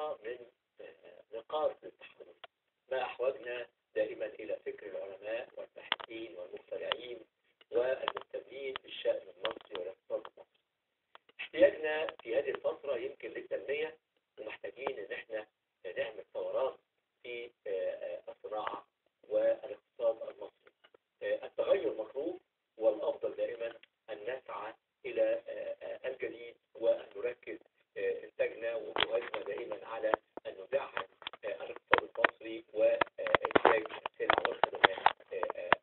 حلقة من نقاط التحول. ما أحوجنا دائما إلى فكر العلماء والباحثين والمخترعين والمهتمين بالشأن المصري والاقتصاد المصري. احتياجنا في هذه الفترة يمكن للتنمية، ومحتاجين إن احنا نعمل ثورات في الصناعة والاقتصاد المصري. التغير مطلوب، والأفضل دائما أن نسعى إلى الجديد وأن نركز إنتاجنا وجهودنا دائما على أن ندعم الاقتصاد المصري وإنتاج السلع والخدمات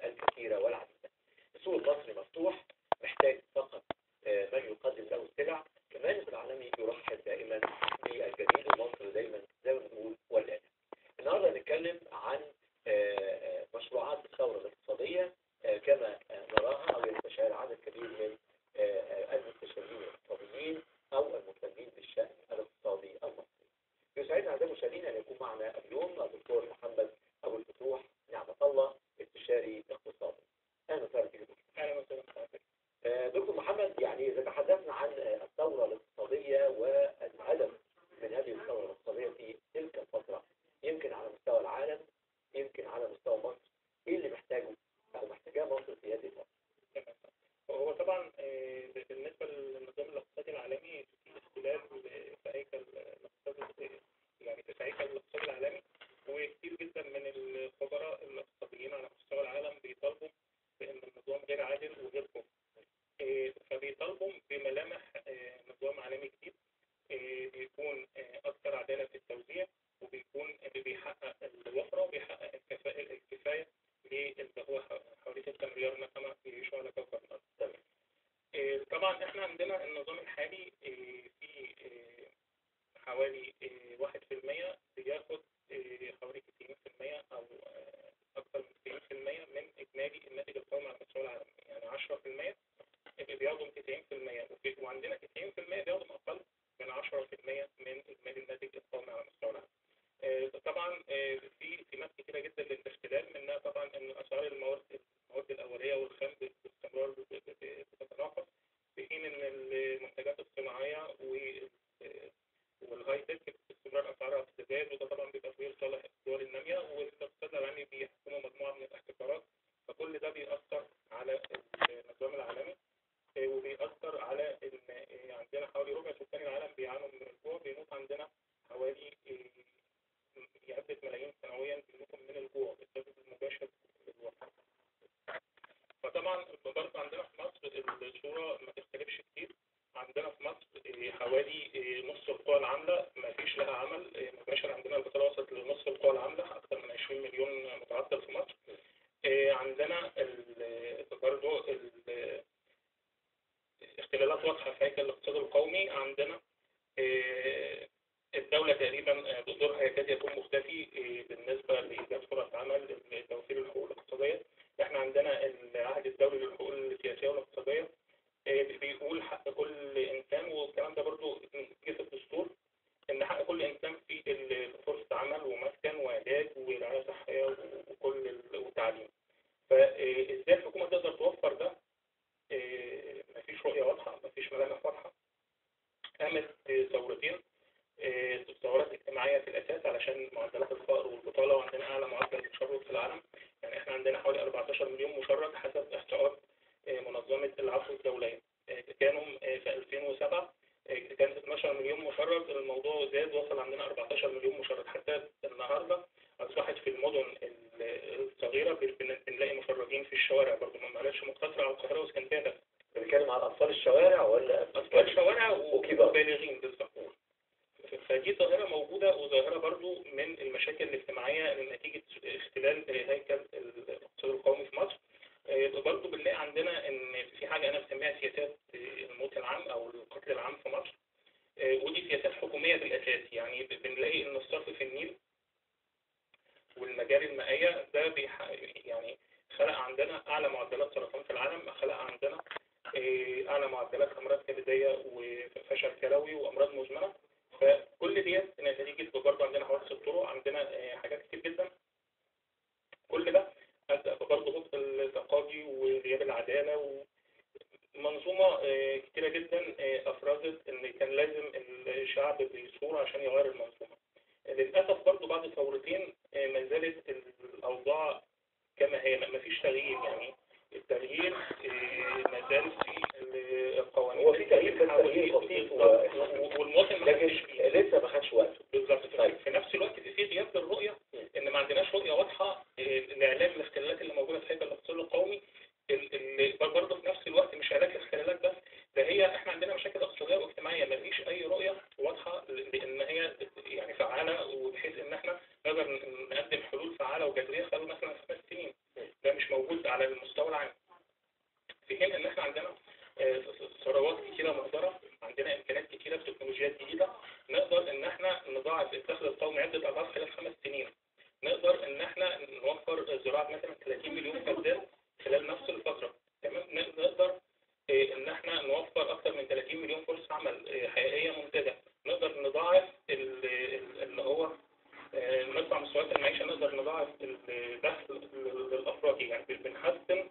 الكثيرة والعديدة. السوق المصري مفتوح، محتاج فقط من يقدم له السلع. كمان العالمي يرحب دائما بالجديد، ومصر دائما زي ما بنقول ولاده. النهارده هنتكلم عن مشروعات الثورة الاقتصادية كما نراها أو يستشعر عدد كبير من المستشارين الاقتصاديين أو المهتمين بالشأن الاقتصادي المصري. يسعدنا أعزائي المشاهدين أن يكون معنا اليوم الدكتور محمد أبو الفتوح نعمة الله، استشاري اقتصادي. أهلا وسهلا بك دكتور. أهلا وسهلا. دكتور محمد، يعني إذا تحدثنا عن الثورة الاقتصادية والهدف من هذه الثورة الاقتصادية في تلك الفترة، يمكن على مستوى العالم، يمكن على مستوى مصر، إيه اللي محتاجه أو محتاجاه مصر في هذه الفترة؟ هو طبعا بالنسبة للنظام الاقتصادي العالمي في اختلاف في هيكل الاقتصاد، يعني في هيكل الاقتصاد العالمي، وكثير جدا من الخبراء الاقتصاديين على مستوى العالم بيطالبوا بأن النظام غير عادل وغير كفء، فبيطالبوا بملامح نظام عالمي جديد بيكون أكثر عدالة في التوزيع، وبيكون بيحقق الوفرة وبيحقق الكفاية اللي هو حوالي 6 مليار نسمة يعيشوا على كوكب الأرض. طبعا احنا عندنا النظام الحالي في حوالي 1% بياخد حوالي 90% أو أكثر من 90% من إجمالي الناتج القومي على مستوى العالم. يعني 10% بياخدوا 90%، وعندنا 90% بياخدوا أقل من 10% من إجمالي الناتج القومي على مستوى العالم. طبعا في سمات كثيرة جدا للاختلال، منها طبعا ان اسعار المواد الاوليه والخام باستمرار بتتناقص، في حين ان المنتجات الصناعيه والهاي تك باستمرار اسعارها بتزداد، وده طبعا بيبقى في صالح الدول الناميه، والاقتصاد العالمي بيحكموا مجموعه من الاحتكارات، فكل ده بيأثر على النظام العالمي، وبيأثر على ان عندنا حوالي ربع سكان العالم بيعانوا من الجوع، بيموت عندنا حوالي عدة ملايين سنويا بيموتوا من الجوع بسبب المباشر للوفاة. فطبعا برضه عندنا في مصر الصورة ما تختلفش كتير. عندنا في مصر حوالي نص القوى العاملة ما فيش لها عمل مباشر. عندنا البطالة وصلت لنص القوى العاملة، أكثر من 20 مليون متعطل في مصر. عندنا برضه اختلالات واضحة في هيكل الاقتصاد القومي. عندنا الدولة تقريبا دورها يكاد يكون مختفي بالنسبة لإيجاد فرص عمل لتوفير الحقوق الاقتصادية. احنا عندنا العهد الدولي للحقوق السياسية والاقتصادية بيقول حق كل إنسان، والكلام ده برضو جه في الدستور، إن حق كل إنسان في فرصة عمل ومسكن وعلاج ورعاية صحية وتعليم. فإزاي الحكومة تقدر توفر ده؟ مفيش رؤية واضحة، مفيش ملامح واضحة. قامت ثورتين، ثورات اجتماعية في الأساس علشان معدلات الفقر والبطالة، وعندنا أعلى معدل تشرد في العالم. يعني احنا عندنا حوالي 14 مليون مشرد حسب إحصاءات منظمة العفو الدولية. كانوا في 2007 كان 12 مليون مشرد، الموضوع زاد وصل عندنا 14 مليون مشرد. حتى النهاردة أصبحت في المدن الصغيرة بنلاقي مشردين في الشوارع، برضه ما بقتش مقتصرة على القاهرة واسكندرية بس. بنتكلم على أطفال الشوارع ولا أطفال الشوارع وبالغين بالظبط. فدي ظاهرة موجودة، وظاهرة برضو من المشاكل الاجتماعية نتيجة اختلال هيكل الاقتصاد القومي في مصر. برضو بنلاقي عندنا ان في حاجة انا بسميها سياسات الموت العام او القتل العام في مصر، ودي سياسات حكومية بالاساس. يعني بنلاقي ان الصرف في النيل والمجاري المائية ده يعني خلق عندنا اعلى معدلات سرطان في العالم، خلق عندنا اعلى معدلات امراض كبدية وفشل كلوي وامراض مزمنة. فكل ديت نتيجة برضه عندنا حوادث الطرق، عندنا حاجات كتير جدا. كل ده أدى برضه ضغط التقاضي وغياب العدالة، ومنظومة كتيرة جدا أفرزت إن كان لازم الشعب بيثور عشان يغير المنظومة. مفيش تغيير. يعني التغيير ما زال في القوانين. هو في تغيير بس تغيير بسيط والمواطن ما لكن حسش بيه. لسه ما خدش وقته. بالظبط. طيب. في نفس الوقت في غياب للرؤيه، ان ما عندناش رؤيه واضحه لعلاج الاختلالات اللي موجوده في هيكل الاقتصاد القومي. اللي برضه في نفس الوقت مش علاج الاختلالات بس، ده هي احنا عندنا مشاكل اقتصاديه واجتماعيه ما فيش اي رؤيه واضحه لان هي يعني فعاله، وبحيث ان احنا نقدر نقدم حلول فعاله وجذريه خلال مثلا 5 سنين. ده مش موجود على المستوى العام. في حين ان احنا عندنا ثروات كتيره مهدره، عندنا امكانيات كتيره بتكنولوجيات جديده، نقدر ان احنا نضاعف الدخل القومي عده اضعاف خلال 5 سنين. نقدر ان احنا نوفر زراعه مثلا 30 مليون فدان خلال نفس الفتره. تمام. نقدر ان احنا نوفر اكثر من 30 مليون فرصه عمل حقيقيه منتجه. نقدر نضاعف اللي هو نرفع مستويات المعيشه، نقدر نضاعف الدخل للافراد، يعني بنحسن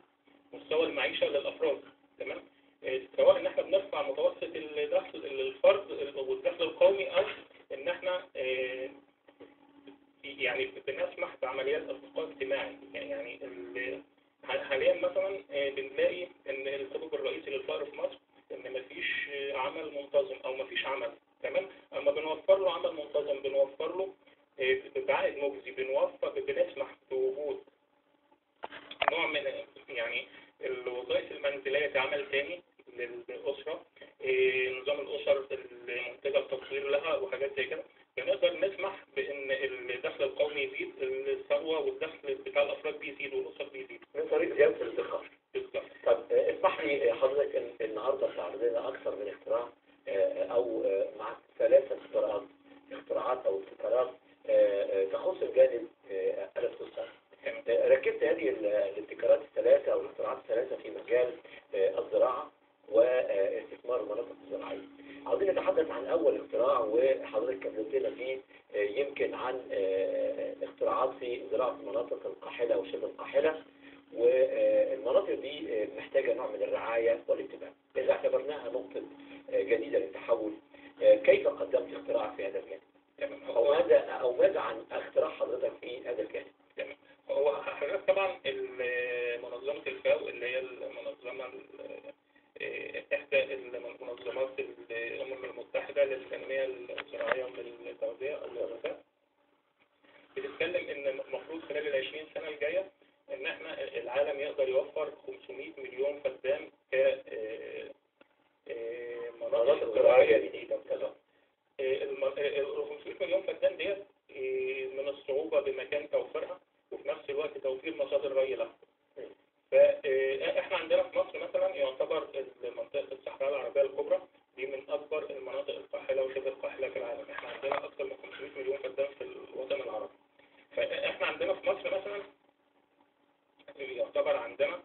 مستوى المعيشه للافراد. تمام. سواء ان احنا بنرفع متوسط الدخل للفرد والدخل القومي، او ان احنا يعني بنسمح بعمليات ارتقاء اجتماعي. يعني حاليا مثلا بنلاقي ان السبب الرئيسي للفقر في مصر ان مفيش عمل منتظم او مفيش عمل. تمام. اما بنوفر له عمل منتظم، بنوفر له بعائد مجزي، بنسمح بوجود نوع من يعني الوظائف المنزليه كعمل ثاني للاسره، نظام الاسر المنتجه التصوير لها وحاجات زي كده، بنقدر نسمح بان الدخل القومي يزيد، الثروه والدخل بتاع الافراد بيزيد والاسر بيزيد من طريق زياده الادخار. بالظبط. طب اسمح لي حضرتك ان النهارده تعرض لنا اكثر من اختراع او مع 3 اختراعات او ابتكارات تخص الجانب الاقتصادي. ركبت هذه الابتكارات ال3 او الاختراعات ال3 في مجال الزراعه واستثمار المناطق الزراعيه. عاوزين نتحدث عن اول اختراع وحضرتك كلمت لنا فيه يمكن عن اختراعات في زراعه المناطق القاحله وشبه القاحله، والمناطق دي محتاجه نوع من الرعايه والاهتمام. اذا اعتبرناها نقطه جديده للتحول، كيف قدمت اختراعك في هذا الجانب؟ تمام. او ماذا عن اختراع حضرتك في هذا الجانب؟ تمام. هو حضرتك طبعا منظمه الفاو اللي هي المنظمه إحدى المنظمات الأمم المتحدة للتنمية الزراعية والتغذية الغذاء، بتتكلم إن المفروض خلال 20 سنة الجاية إن إحنا العالم يقدر يوفر 500 مليون فدان مناطق زراعية جديدة. ال 500 مليون فدان ديت من الصعوبة بمكان توفيرها، وفي نفس الوقت توفير مصادر ري لها. فاحنا عندنا في مصر مثلا يعتبر منطقة الصحراء العربية الكبرى دي من اكبر المناطق القاحلة وشبه القاحلة في العالم. احنا عندنا اكثر من 500 مليون فدان في الوطن العربي. فاحنا عندنا في مصر مثلا يعتبر عندنا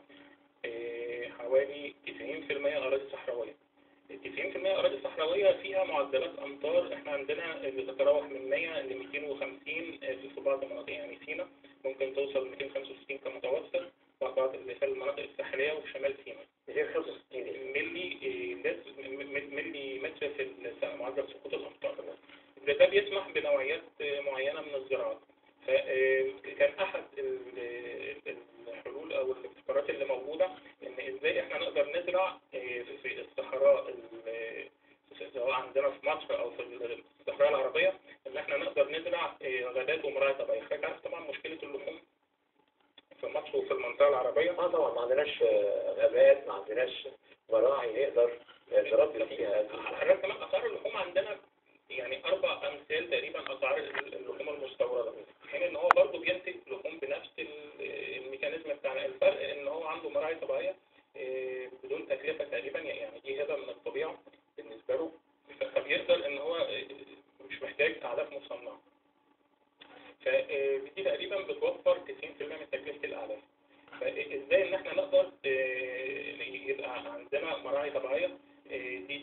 حوالي 90% اراضي صحراوية. ال 90% اراضي صحراوية فيها معدلات امطار احنا عندنا بتتراوح من 100 ل 250 في بعض المناطق. يعني سينا ممكن توصل 265 كمتوسط، بعض في المناطق الساحلية وفي شمال سيناء 265 ملي متر في السنة معدل سقوط الأمطار. ده بيسمح بنوعيات معينة من الزراعات. فكان أحد الحلول أو الابتكارات اللي موجودة إن إزاي إحنا نقدر نزرع في الصحراء سواء عندنا في مصر أو في الصحراء العربية، إن إحنا نقدر نزرع غابات ومراعي طبيعية. حضرتك عارف طبعا مشكلة اللحوم في مصر وفي المنطقة العربية. طبعا ما عندناش غابات، ما عندناش مراعي نقدر نربي فيها. حضرتك كمان أسعار اللحوم عندنا يعني 4 أمثال تقريبا أسعار اللحوم المستوردة، في حين إن هو برضه بينتج لحوم بنفس الميكانيزم بتاعنا. الفرق إن هو عنده مراعي طبيعية بدون تكلفة تقريبا، يعني دي هبة من الطبيعة بالنسبة له، فبيقدر إن هو مش محتاج أعلاف مصنعة. فدي تقريبا بتوفر 90% من تكلفة الأعلاف. فإزاي إن إحنا نقدر يبقى عندنا مراعي طبيعية دي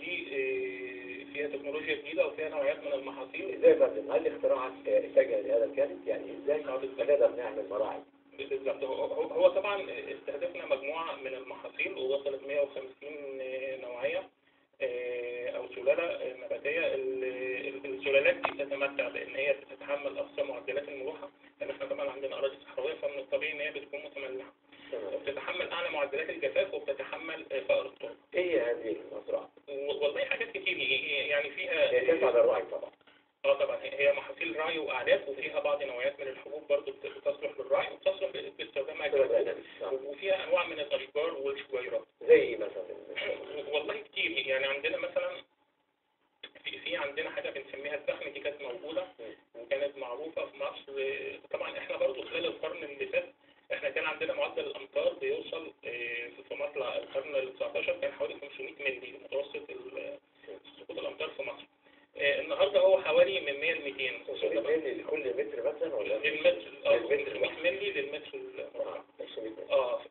فيها تكنولوجيا جديدة وفيها نوعيات من المحاصيل. ازاي بقى هل اختراعك اتجه لهذا الجانب؟ يعني ازاي نقدر نعمل مراعي؟ بالظبط. هو طبعا استهدفنا مجموعة من المحاصيل ووصلت 150 نوعية أو سلالة نباتية. السلالات دي تتمتع بأن هي بتتحمل أقصى معدلات الملوحة، لأن احنا طبعا عندنا أراضي صحراوية، فمن الطبيعي إن هي بتكون متملحة. معدلات الجفاف وبتتحمل فقر التربه. ايه هذه المزرعة؟ والله حاجات كتير يعني فيها هي تنفع للرعي طبعا. طبعا هي محاصيل رعي واعلاف، وفيها بعض نوعيات من الحبوب برضو بتصلح للرعي وبتصلح باستخدامها كمادة، وفيها انواع من الاشجار والشجيرات. زي مثلا والله كتير، يعني عندنا مثلا في عندنا حاجه بنسميها الزخم، دي كانت موجوده وكانت معروفه في مصر. طبعا احنا برضو خلال القرن اللي فات احنا كان عندنا معدل الامطار بيوصل في مصر القرن ال 19 كان حوالي 500 مللي متوسط سقوط الامطار في مصر. النهارده هو حوالي من 100 ل 200. 500 مللي لكل متر مثلا ولا؟ المتر 500 مللي للمتر المربع.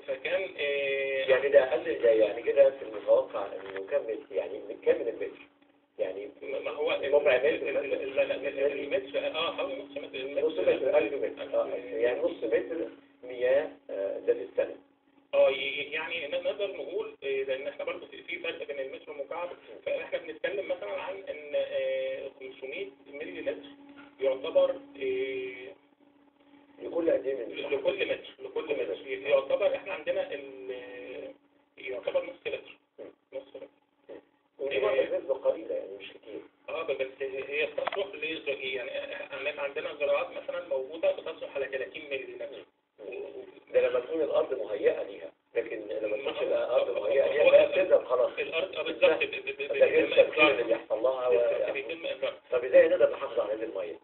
فكان يعني ده اقل، ده يعني كده في المتوقع انه يكمل، يعني كام من المتر؟ يعني ما هو ربع متر لا المتر حوالي نص متر. نص متر 1000 متر يعني نص متر مياه ده في السنة. يعني نقدر نقول لان احنا برضه في فرق بين المتر المكعب، فاحنا بنتكلم مثلا عن ان 500 مللي لتر يعتبر لكل قد ايه من لكل متر يعتبر احنا عندنا يعتبر نص لتر. ودي برضه نسبة قليلة يعني مش كتير. بس هي بتصلح يعني احنا عندنا زراعات مثلا موجودة بتصلح على 30 مللي لتر. ده لما تكون الارض مهيئة ليها، لكن لما تكونش الارض مهيئة ليها بتبدأ خلاص. الارض بالظبط ده غير التفكير اللي بيحصل لها طب ازاي نقدر نحافظ على هذه المية؟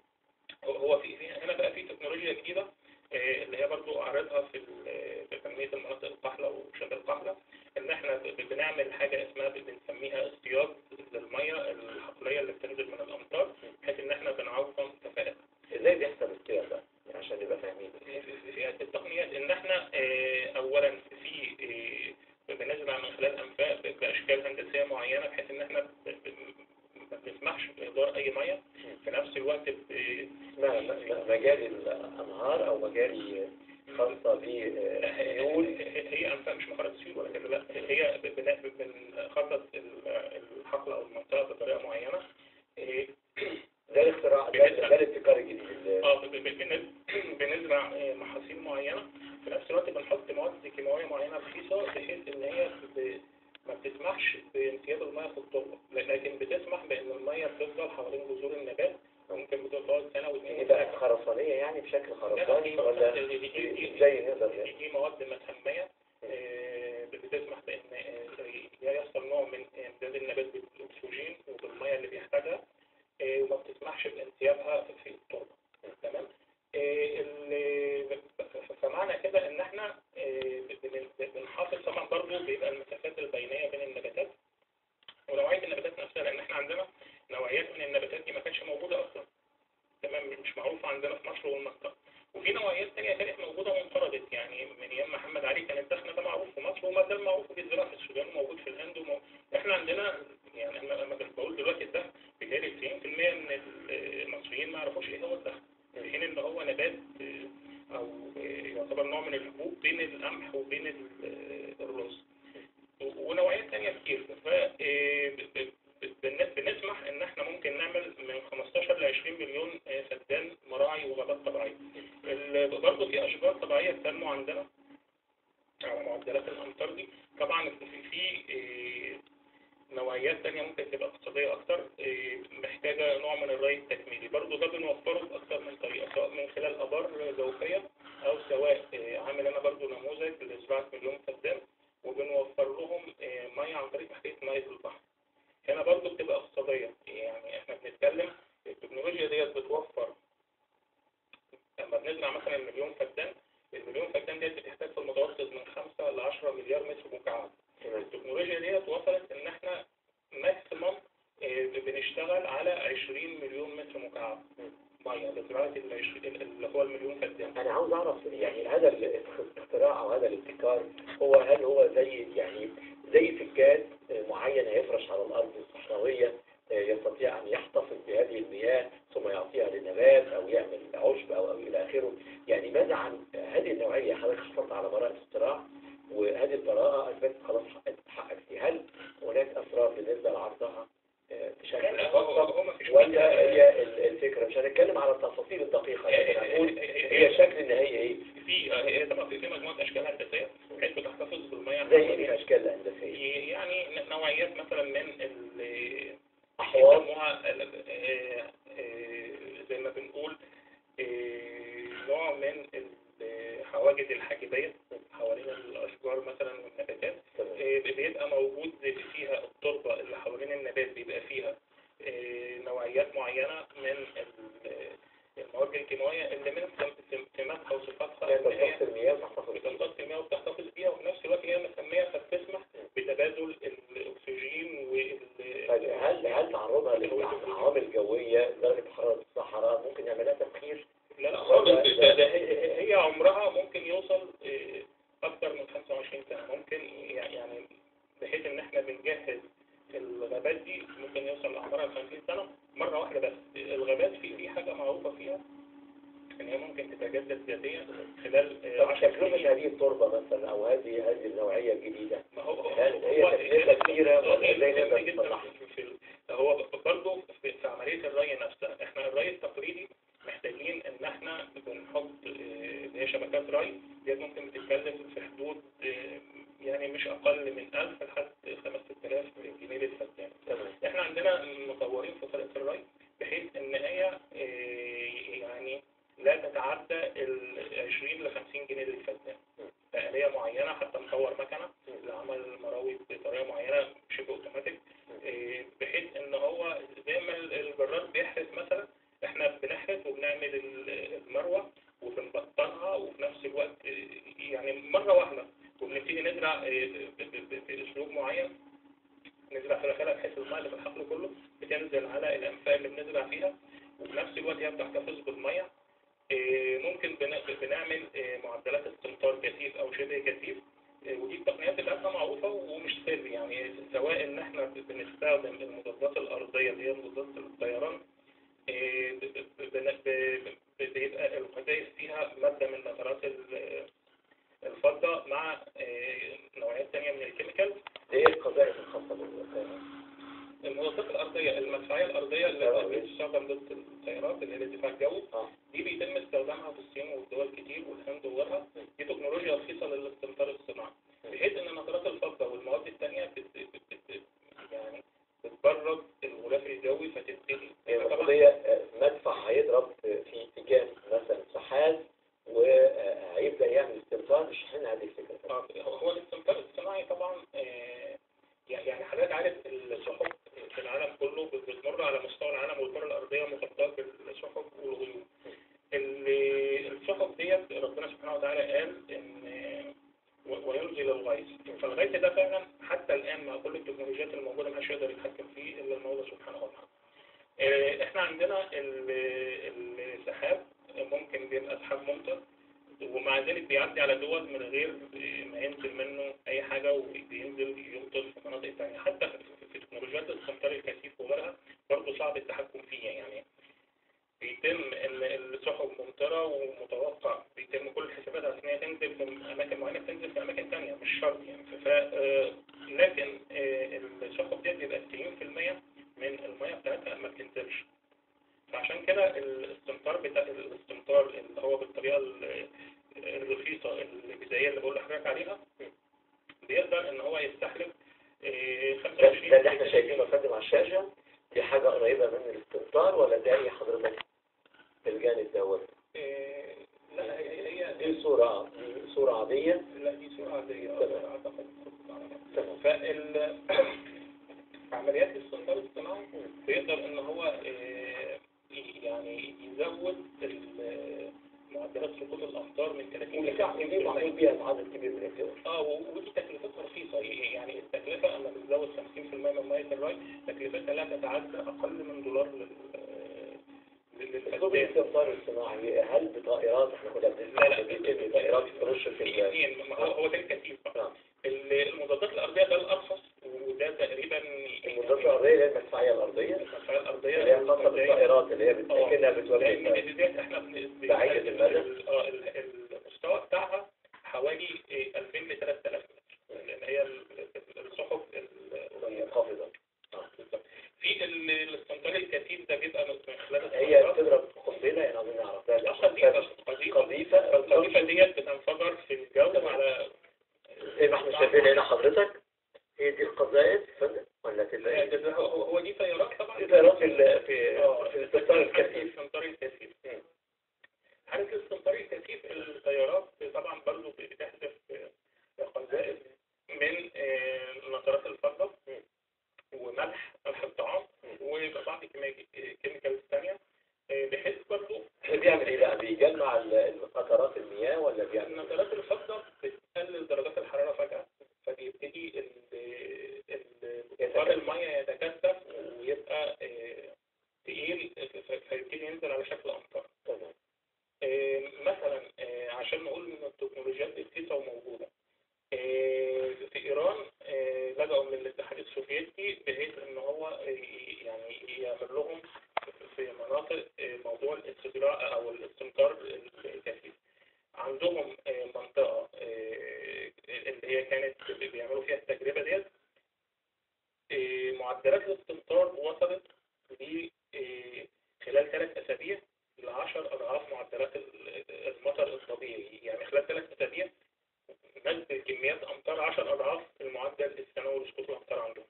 هو هنا بقى في تكنولوجيا جديدة اللي هي برضو اعرضها في تنمية المناطق القحلة وشبه القحلة، ان احنا بنعمل حاجة اسمها بنسميها اصطياد للمية الحقلية اللي بتنزل من الامطار، بحيث ان احنا بنعوض كفاءتها. ازاي بيحصل الاصطياد ده عشان نبقى فاهمين؟ في التقنيات ان احنا اولا بنزرع من خلال انفاق باشكال هندسية معينة، بحيث ان احنا ما بنسمحش باهدار اي مية. في نفس الوقت مجاري الانهار او مجاري خاصة بسيول. هي انفاق مش مخارج سيول ولا كده، لا هي بنخطط الحقل او المنطقة بطريقة معينة. ده الاختراع، ده الابتكار الجديد. بنزرع محاصيل معينة، في نفس الوقت بنحط مواد كيماوية معينة رخيصة، بحيث ان هي ما بتسمحش بانسياب المياه في التربة، لكن بتسمح بان المياه تفضل حوالين جذور النبات، ممكن بتقعد سنة واثنين. دي بقى خرسانية يعني بشكل خرساني ولا ازاي نقدر؟ دي مواد مسمية بتسمح بان يحصل نوع من امداد النبات بالاكسجين وبالمياه اللي بيحتاجها، وما بتسمحش بانسيابها في التربة. تمام. فمعنى كده ان احنا بنحافظ طبعا برضه بيبقى المسافات البينية بين النباتات ونوعية النباتات نفسها، لان احنا عندنا نوعيات من النباتات دي ما كانتش موجودة اصلا. تمام. مش معروفة عندنا في مصر والمنطقة، وفي نوعيات تانية كانت موجودة وانقرضت، يعني من ايام محمد علي كان الدخن ده معروف في مصر، وما زال معروف بيتزرع في السودان وموجود في الهند احنا عندنا يعني انا لما بقول دلوقتي الدخن بيتهيألي 90% من المصريين ما يعرفوش ايه هو الدخن، في حين ان هو نبات او يعتبر نوع من الحبوب بين القمح وبين الرز، ونوعيات تانية كتير. بنسمح ان احنا ممكن نعمل من 15 ل 20 مليون فدان مراعي وغابات طبيعية. برضه في اشجار طبيعية بتنمو عندنا على معدلات الامطار دي. طبعا في نوعيات تانية ممكن تبقى اقتصادية اكتر، محتاجة نوع من الري التكميلي، برضه ده بنوفره باكتر من طريقة، سواء من خلال ابار جوفية او سواء عامل انا برضه نموذج لزراعة مليون فدان وبنوفر لهم مية عن طريق تحقيق مية البحر. هنا برضه بتبقى اقتصادية، يعني احنا بنتكلم التكنولوجيا ديت بتوفر لما بنزرع مثلا مليون فدان، المليون فدان ديت بتحتاج في المتوسط من 5 ل 10 مليار متر مكعب. التكنولوجيا ديت وصلت ان احنا ماكسيموم بنشتغل على 20 مليون متر مكعب ميه لزراعة اللي هو المليون فدان. انا عاوز اعرف يعني هذا الاختراع او هذا الابتكار هل هو زي سجاد معين هيفرش على الارض الصحراوية يستطيع ان يحتفظ بهذه المياه ثم يعطيها للنبات او يعمل عشب او الى اخره؟ يعني ماذا عن هذه النوعية؟ حضرتك حصلت على براءة اختراع وهذه البراءة اثبتت خلاص حققت فيها، هل هناك اسرار بالنسبة لعرضها بشكل مفصل ولا هي الفكرة؟ مش هنتكلم على التفاصيل الدقيقة لكن هنقول هي شكل النهائي ايه؟ هي طبعا في مجموعة اشكال هندسية بحيث بتحتفظ بالمياه زي ايه الاشكال الهندسيه؟ يعني نوعيات مثلا من احواض يسموها زي ما بنقول نوع من الحواجز الحاجبية حوالين الأشجار مثلا والنباتات. بيبقى موجود فيها التربة اللي حوالين النبات بيبقى فيها نوعيات معينة من المواد الكيماوية اللي من سماتها وصفاتها بتمتص المياه بتمتص المياه وبتحتفظ بيها، وفي نفس الوقت هي مسمية فبتسمح بتبادل الأكسجين هل تعرضها للعوامل جوية درجة حرارة الصحراء ممكن يعملها تبخير؟ لا خالص. هي عمرها ممكن يوصل أكثر من 25 سنة، ممكن يعني بحيث إن إحنا بنجهز الغابات دي ممكن يوصل لأعمارها 50 سنة مرة واحدة. بس الغابات في حاجة معروفة فيها إن هي ممكن تتجدد ذاتيا خلال 10 سنين. تكلفة هذه التربة مثلا أو هذه النوعية الجديدة هي تكلفة كبيرة ولا ازاي نقدر نصلحها؟ هو برضه في عملية الري نفسها، إحنا الري التقليدي محتاجين إن إحنا بنحط اللي هي شبكات ري دي ممكن بتتكلف في حدود يعني مش أقل من 1000 لحد 5000 جنيه للفدان. إحنا عندنا مطورين في طريقة الري بحيث إن هي يعني لا تتعدى 20 ل 50 جنيه للفدان. آلية معينة حتى نطور مكنة لعمل المراوي بطريقة معينة شبه اوتوماتيك بحيث إن هو زي ما الجرار بيحرث مثلا، إحنا بنحرث وبنعمل المروة وبنبطنها وفي نفس الوقت يعني مرة واحدة، وبنبتدي نزرع بأسلوب معين، نزرع في الخلق بحيث الماء اللي في الحقل كله بتنزل على الأنفاق اللي بنزرع فيها، وفي نفس الوقت هي بتحتفظ بالمية. ممكن بنعمل معدلات استمطار كثيف أو شبه كثيف، ودي التقنيات اللي احنا معروفة ومش سر يعني، سواء ان احنا بنستخدم المضادات الأرضية اللي هي مضادات الطيران، بيبقى القذائف فيها مادة من نترات الفضة مع نوعيات تانية من الكيميكال. ايه القذائف الخاصة بالطيران؟ المضادات الأرضية المدفعية الأرضية اللي بتستخدم ضد الطيارات اللي هي الدفاع الجوي، دي بيتم استخدامها في الصين والدول كتير والهند وغيرها. دي تكنولوجيا رخيصة للاستمطار الصناعي بحيث ان نترات الفضة والمواد التانية يعني بتبرد الغلاف الجوي فتنتهي. القضية مدفع هيضرب في اتجاه مثلا سحاب وهيبدأ يعمل استمطار، مش احنا هذه الفكرة. هو الاستمطار الصناعي طبعا يعني حضرتك عارف السحب في العالم كله بتمر على مستوى العالم والكرة الأرضية مغطاة بالسحب والغيوم. السحب ديت ربنا سبحانه وتعالى قال ان وينزل الغيث، فالغيث ده فعلا حتى الآن مع كل التكنولوجيات الموجودة مش هيقدر يتحكم فيه إلا المولى سبحانه وتعالى. احنا عندنا السحاب ممكن بيبقى سحاب ممطر ومع ذلك بيعدي على دول من غير ما ينزل منه أي حاجة وبينزل يمطر في مناطق تانية. حتى في تكنولوجيات الاستمطار الكثيف وغيرها برضه صعب التحكم فيها، يعني بيتم ان السحب ممطرة ومتوقع بيتم كل الحسابات عشان هي تنزل في اماكن معينة تنزل في اماكن تانية مش شرط يعني. لكن السحب دي بيبقى 90% من المياه بتاعتها ما بتنزلش، فعشان كده الاستمطار اللي هو بالطريقة الرخيصة البدائية اللي بقول لحضرتك عليها بيقدر ان هو يستحلب 25. ده اللي احنا شايفينه قدم على الشاشة دي حاجة قريبة من الاستمطار ولا ده ايه حضرتك الجانب دوت؟ لا هي دي صورة عادية؟ لا دي صورة عادية اعتقد. عمليات الاستمطار الصناعي بيقدر ان هو يعني يزود معدلات سقوط الامطار من 30 ل 50%. دي معمول بيها عدد كبير من الدول. ودي تكلفتها رخيصة، يعني التكلفة اما بتزود 50% من مية الري تكلفتها لا تتعدى اقل من $1 اسلوب الاستمطار الصناعي هل بطائرات احنا كنا بنستخدم طائرات ترش في هو ده الكثيف بقى. المضادات الارضيه ده الارخص وده تقريبا المضادات الارضيه اللي هي المدفعيه الارضيه اللي هي خاصه بالطائرات اللي هي بتاكلها بتولد احنا بعيده المدى المستوى بتاعها حوالي 2000 ل 3000 متر لان هي السحب المنخفضه. في الاستمطار الكثيف ده بيبقى من خلال هي بتضرب قنبله يعني عايزين نعرفها. القذيفه ديت بتنفجر في الجو على زي ما احنا شايفين هنا حضرتك، هي دي القذائف فندم ولا تبقى هو دي طيارات طبعا. دي طيارات في الاستمطار الكثيف. الاستمطار الكثيف. حالة الاستمطار الكثيف الطيارات طبعا برضه بتحذف قذائف من نظارات الفضة وملح الطعام وبعض كيميكالز ثانية، بحيث برضه بيعمل ايه بقى؟ بيجمع قطرات المياه ولا بيعمل؟ نظارات الفضة بتقلل درجات الحرارة فجأة، فبيبتدي بخار المية يتكثف ويبقى تقيل، فيبتدي ينزل على شكل أمطار. مثلا عشان نقول ان التكنولوجيات رخيصة وموجودة، في ايران لجأوا من الاتحاد السوفيتي بحيث ان هو يعني يعمل لهم في مناطق موضوع الاستزراع او الاستمطار الكثيف. عندهم منطقة اللي هي كانت بيعملوا فيها التجربة ديت، معدلات الاستمطار وصلت خلال 3 أسابيع ل10 أضعاف معدلات المطر الطبيعي. يعني خلال 3 أسابيع نزل كميات أمطار 10 أضعاف المعدل السنوي لسقوط الأمطار عندهم.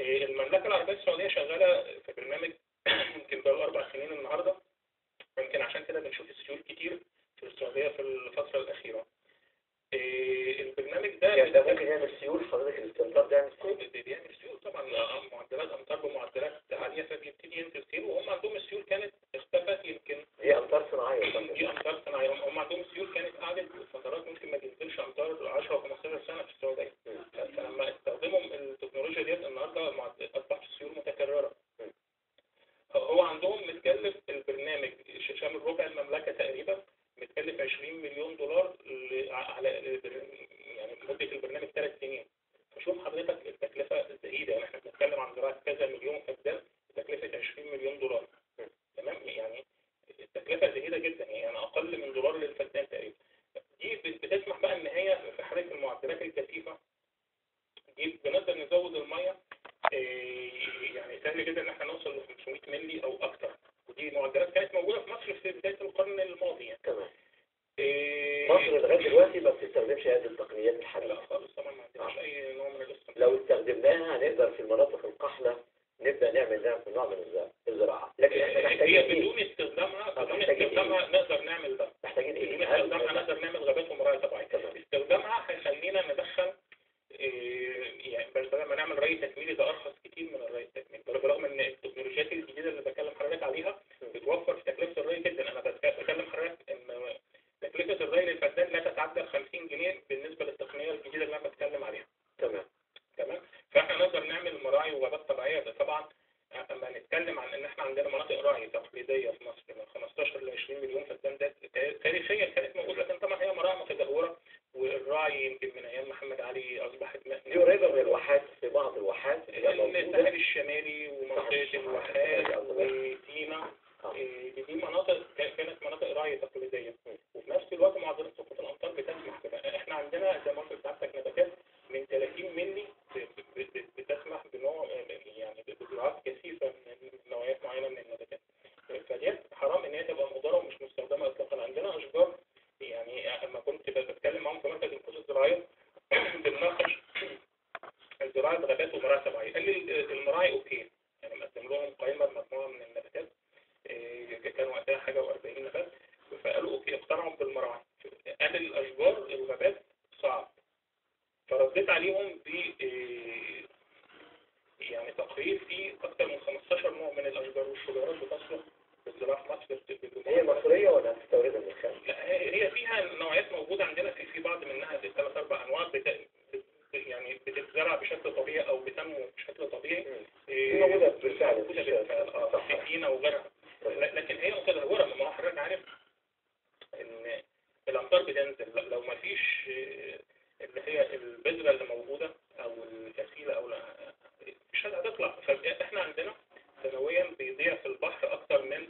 المملكة العربية السعودية شغالة في برنامج يمكن بقى 4 سنين النهاردة، يمكن عشان كده بنشوف السيول كتير في السعودية في الفترة الأخيرة. البرنامج ده ممكن يعمل سيول حضرتك الاستمطار ده بيعمل سيول طبعا، معدلات أمطار بمعدلات عالية فبيبتدي ينزل سيول، وهم عندهم السيول كانت اختفت. يمكن دي أمطار صناعية. دي أمطار صناعية. هم عندهم السيول كانت قعدت فترات ممكن ما تنزلش أمطار 10 و 15 سنة في السعودية، فلما استخدموا التكنولوجيا ديت النهارده أصبحت السيول متكررة. هو عندهم متكلف البرنامج شامل ربع المملكة تقريبا، متكلف 20 مليون دولار على يعني مدة البرنامج 3 سنين. فشوف حضرتك التكلفة الزهيدة، يعني احنا بنتكلم عن زراعة كذا مليون فدان بتكلفة 20 مليون دولار. تمام، يعني التكلفة زهيدة جدا، يعني أقل من دولار للفدان تقريبا. دي بتسمح بقى إن هي في حالة المعدلات الكثيفة دي بنقدر نزود المية، يعني سهل جدا إن احنا نوصل ل 500 مللي أو أكتر، ودي معدلات كانت موجودة في مصر في بداية القرن الماضي يعني. تمام. مصر لغاية دلوقتي ما بتستخدمش هذه التقنيات الحديثة. لا خالص طبعا، ما عندناش أي نوع من الاستخدام. لو استخدمناها هنقدر في المناطق القحلة نبدأ نعمل نوع من الزراعة، لكن احنا محتاجين بدون استخدامها نقدر نعمل ده. محتاجين ايه؟ بدون استخدامها نقدر نعمل غابات ومراعي طبيعية. استخدامها هيخلينا ندخل يعني بدل ما نعمل ري تكميلي ده أرخص كتير من الري التكميلي، برغم ان التكنولوجيات الجديدة اللي بكلم حضرتك عليها بتوفر في تكلفة الري جدا. انا بكلم حضرتك ان تكلفة الري للفدان لا تتعدى 50 جنيه بالنسبة للتقنية الجديدة اللي انا بتكلم عليها. تمام. فاحنا نقدر نعمل مراعي وغابات طبيعية. ده طبعا اما نتكلم عن ان احنا عندنا مناطق راعي تقليدية في مصر من 15 ل 20 مليون فدان، ده تاريخيا كانت موجودة، لكن طبعا هي مراعي متدهورة، والراعي يمكن من ايام محمد علي اصبحت دي قريبة من الواحات، في بعض الواحات الساحل الشمالي ومنطقة الواحات وسينا. دي مناطق كانت مناطق راعي تقليدية، وفي نفس الوقت معدلات سقوط الامطار بتسمح بده. احنا عندنا زي ما قلت لحضرتك نباتات من 30 مللي بتسمح بنوع يعني بجرعات كثيفة من نوعيات معينة من النباتات، فدي حرام ان هي تبقى مضرة ومش مستخدمة اطلاقا. عندنا اشجار، يعني اما كنت بتكلم معاهم في مركز البحوث الزراعية بنناقش الزراعة بغابات ومراعي طبيعية، قال لي المراعي اوكي، يعني مقدم لهم قائمة بمجموعة من النباتات، كان وقتها حاجة و40 نبات، فقالوا اوكي اقتنعوا بالمراعي. قال الاشجار الغابات صعب، فرديت عليهم ب يعني تقرير فيه اكثر من 15 نوع من الاشجار والشجيرات بتصلح للزراعة في مصر. هي مصرية ولا هتستوردها من الخارج؟ لا، هي فيها نوعيات موجودة عندنا، في بعض منها 3-4 انواع يعني بتتزرع بشكل طبيعي او بتنمو بشكل طبيعي. موجودة بالفعل في سينا وغيرها، لكن هي متدهورة. ما هو حضرتك عارف ان الامطار بتنزل، لو ما فيش اللي هي البذرة اللي موجودة او الكسيلة او مش هتطلع. فاحنا عندنا سنويا بيضيع في البحر اكثر من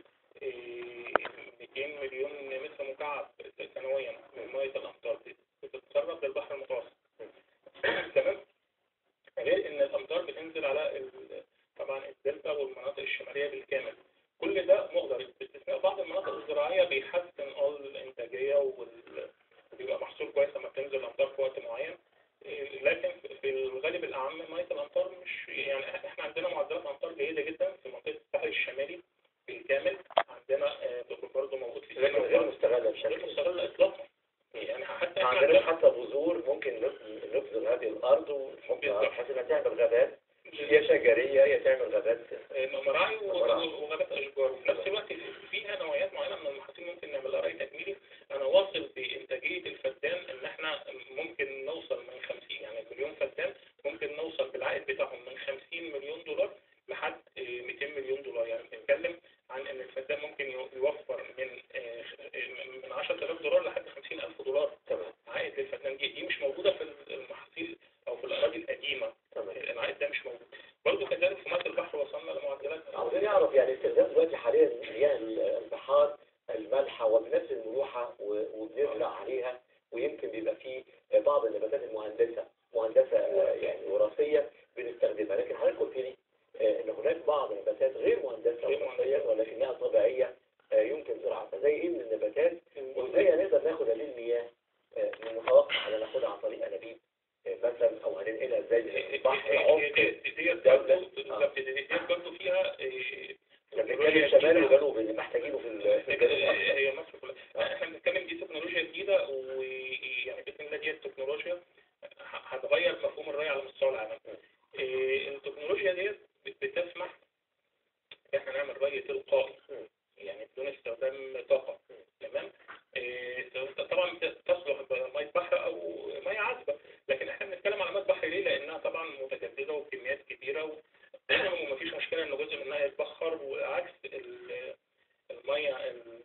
200 مليون متر مكعب سنويا من مية الامطار دي بتتسرب للبحر المتوسط. تمام، غير ان الامطار بتنزل على طبعا الدلتا والمناطق الشمالية بالكامل. كل ده مقدر باستثناء بعض المناطق الزراعية بيحسن الانتاجية وبيبقى محصول كويس لما بتنزل الامطار في وقت معين. لكن في الغالب الأعم مية الأمطار مش يعني احنا عندنا معدلات أمطار جيدة جدا في منطقة الساحل الشمالي بالكامل. عندنا برضه موجود في لكن غير مستغلة بشكل غير مستغلة إطلاقا. يعني حتى ما احنا عندناش حتى بذور ممكن نبذر هذه الأرض ونحطها بحيث إنها تعمل غابات يا شجرية يا تعمل غابات مراعي وغابات أشجار. وفي نفس الوقت فيها نوعيات معينة من المحاصيل ممكن نعمل لها ري تكميلي. أنا واصل بإنتاجية الفدان إن إحنا ممكن نوصل من 50 يعني مليون فدان ممكن نوصل بالعائد بتاعهم من 50 مليون دولار لحد 200 مليون دولار. يعني بنتكلم عن إن الفدان ممكن يوفر من 10,000 دولار لحد 50,000 دولار عائد للفدان. دي مش موجودة في المحاصيل أو في الأراضي القديمة. العائد ده مش موجود. برضه كذلك في مياه البحر وصلنا لمعدلات. عاوزين نعرف يعني استخدام دلوقتي حاليا مياه البحار المالحة وبنفس الملوحة وبنزرع عليها، ويمكن بيبقى فيه بعض النباتات مهندسة يعني وراثية بنستخدمها. لكن حضرتك قلت لي ان هناك بعض النباتات غير مهندسة وراثيا ولكنها طبيعية يمكن زراعتها. زي ايه من النباتات وازاي هنقدر ناخد هذه المياه من المتوقع ان ناخدها عن طريق انابيب مثلا او هننقلها ازاي من البحر ديت برضه فيها بنتكلم شمالي وجنوبي اللي محتاجينه في الجنوب اكتر. هي مصر كلها. احنا بنتكلم دي تكنولوجيا جديده، ويعني باذن الله دي التكنولوجيا هتغير مفهوم الري على مستوى العالم. التكنولوجيا ديت بتسمح احنا نعمل ري تلقائي يعني بدون استخدام طاقه. تمام. طبعا تصلح ميه بحر او ميه عذبه، لكن احنا بنتكلم على ميه بحر ليه؟ لانها طبعا متجدده وبكميات كبيره ومفيش مشكله ان جزء منها يتبخر، وعكس الميه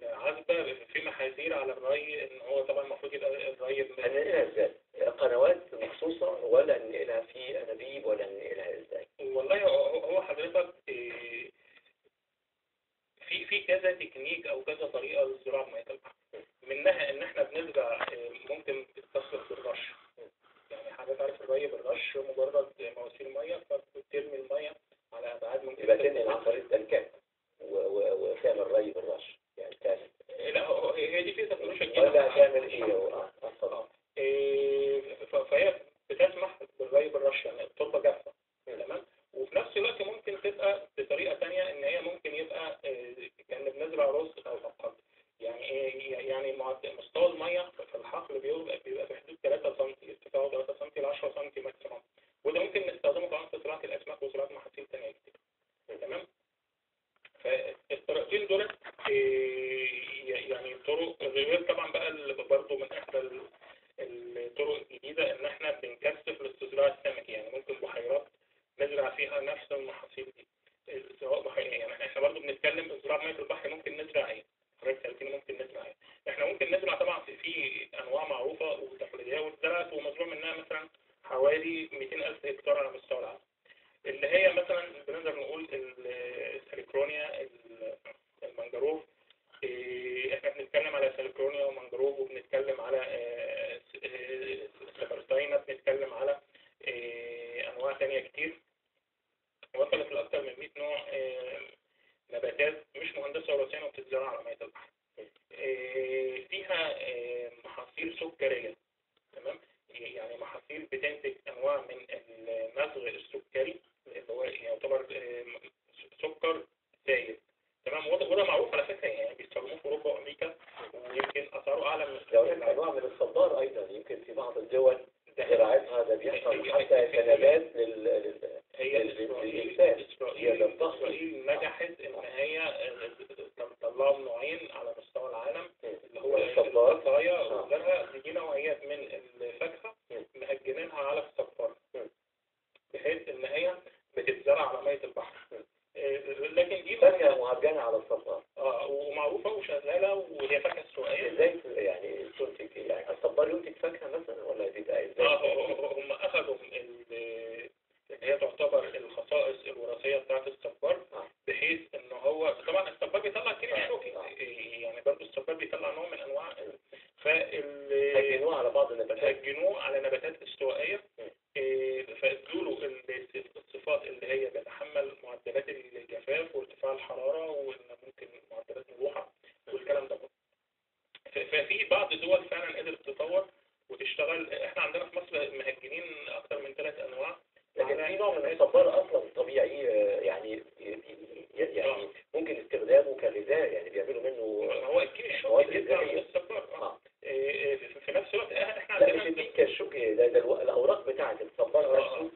العذبه في محاذير على الري ان هو طبعا المفروض يبقى الري. هننقلها ازاي؟ قنوات مخصوصه ولا ننقلها في انابيب ولا ننقلها ازاي؟ والله هو حضرتك في كذا تكنيك او كذا طريقه للزراعه بميه البحر. منها ان احنا بنزرع ممكن تتصل بالرش. يعني حضرتك عارف الري بالرش مجرد مواسير ميه فبترمي الميه على ابعاد ممكن يبقى تنقل عن طريق التنكات وتعمل ري بالرش يعني تعمل. لا هي دي في تكنولوجيا جديده. ولا تعمل فهي بتسمح بالري بالرش يعني التربه جافه. تمام. وفي نفس الوقت ممكن تبقى بطريقه ثانيه ان هي ممكن يبقى كان بنزرع رز او اقل. يعني ايه؟ يعني مستوى الميه في الحقل بيبقى في حدود 3 سم، ارتفاعه 3 سم ل 10 سم ماكسيموم. وده ممكن نستخدمه كمان في زراعه الاسماك وزراعه محاصيل ثانيه كتير. تمام. فالطريقتين دول يعني طرق غير طبعا بقى برضه من احدى الطرق الجديده ان احنا بنكثف الاستزراع السمكي. يعني ممكن بحيرات نزرع فيها نفس المحاصيل دي سواء بحيره. يعني احنا برضه بنتكلم زراعه ميه البحر ممكن نزرع ايه؟ حضرتك سالتني ممكن نزرع ايه؟ احنا ممكن نزرع طبعا في انواع معروفه وتقليديه واتزرعت ومزروع منها مثلا حوالي 200,000 هكتار على مستوى العالم، اللي هي مثلا بنقدر نقول الساليكرونيا، المانجروف. احنا بنتكلم على ساليكرونيا ومانجروف، وبنتكلم على سبرتاينا، بنتكلم على انواع ثانيه كتير وصلت لاكثر من 100 نوع نباتات مش مهندسه وراثيا وبتتزرع على ميه البحر. فيها محاصيل سكريه. تمام. يعني محاصيل بتنتج انواع من المزغ السكري اللي هو يعتبر سكر سائل. تمام. وده معروف على فكره، يعني بيستخدموه في اوروبا وامريكا ويمكن اسعاره اعلى من انواع من الصبار ايضا يمكن في بعض الدول زراعتها ده بيحصل حتى كنبات للإنسان. إسرائيل نجحت إن هي تطلعهم نوعين على مستوى العالم اللي هو البطايا وغيرها. دي نوعيات في صبار اصلا طبيعي يعني ممكن استخدامه كغذاء، يعني بيعملوا منه هو اكيد الشوك مواد بيطلع من غذائيه. الصبار. في نفس الوقت احنا لا مش عندنا الديك كالشوك، ده الاوراق بتاعه الصبار نفسه،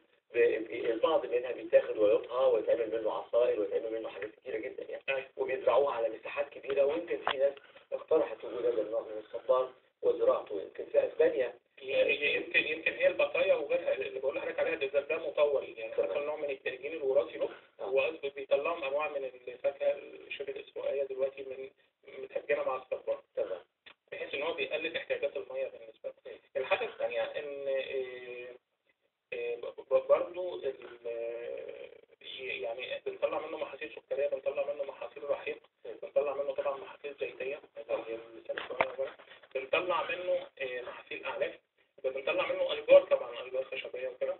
البعض منها بيتاخد ويطهى ويتعمل منه عصائر ويتعمل منه حاجات كتيره جدا يعني، وبيزرعوها على مساحات كبيره. ويمكن في ناس اقترحت وجود هذا النوع من الصبار وزراعته، يمكن في اسبانيا. يمكن هي البطايا وغيرها اللي بقول لحضرتك عليها ده مطول، يعني حصل نوع من التهجين الوراثي له، وبيطلعوا انواع من الفاكهه شبه الاسبوعيه دلوقتي من متهجنه مع الصبار، تمام، بحيث ان هو بيقلل احتياجات الميه بالنسبه له. الحاجه الثانيه ان برضه يعني بنطلع منه محاصيل سكريه، بنطلع منه محاصيل رحيق، بنطلع منه طبعا محاصيل زيتيه زي السلفونة، بنطلع منه محاصيل اعلاف، بنطلع منه اشجار طبعا، اشجار خشبيه وكده.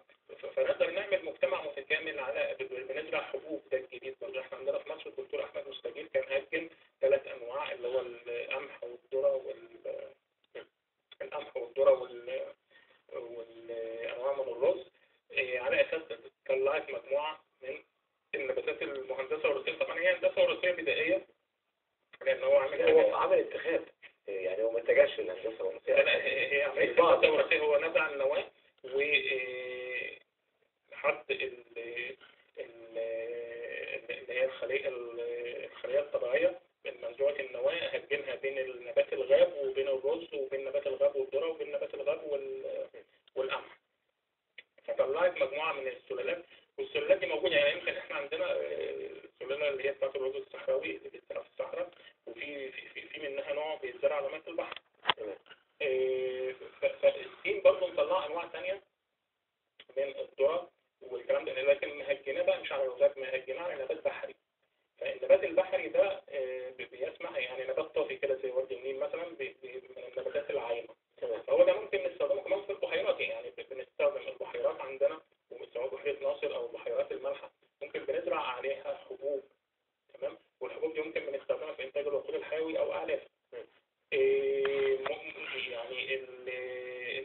فنقدر نعمل مجتمع متكامل على بنزرع حبوب. ده الجديد برضه، احنا عندنا في مصر الدكتور احمد مستجيب كان هجن 3 انواع، اللي هو القمح والذره والانواع من الرز، على اساس طلعت مجموعه من النباتات المهندسه والوراثيه. طبعا هي هندسه وراثيه بدائيه، لان هو عمل انتخاب، يعني هو ما اتجهش للهندسه الوراثيه. لا، هي عمليه هندسه وراثيه. هو نزع النواه وحط اللي هي الخليه الطبيعيه من منزوعه النواه، هجنها بين النبات الغاب وبين الرز وبين نبات الغاب والذره وبين نبات الغاب والقمح، فطلعت مجموعه من السلالات. والسلالات دي موجوده، يعني يمكن احنا عندنا السلاله اللي هي بتاعت الرز الصحراوي اللي بيتزرع في الصحراء، وفي منها نوع بيتزرع على ميه البحر. فالصين برضه مطلعه انواع ثانيه من الذره والكلام ده، لكن مهجناه بقى مش على الغاب، مهجناه على نبات بحري. فالنبات البحري ده بيسمح، يعني نبات طافي كده زي ورد النيل مثلا، من النباتات العايمه. فهو ده ممكن نستخدمه كمان في البحيرات، يعني بنستخدم البحيرات عندنا، وسواء بحيره ناصر او البحيرات المالحه، ممكن بنزرع عليها حبوب. تمام، والحبوب دي ممكن بنستخدمها في انتاج الوقود الحيوي او اعلاف. يعني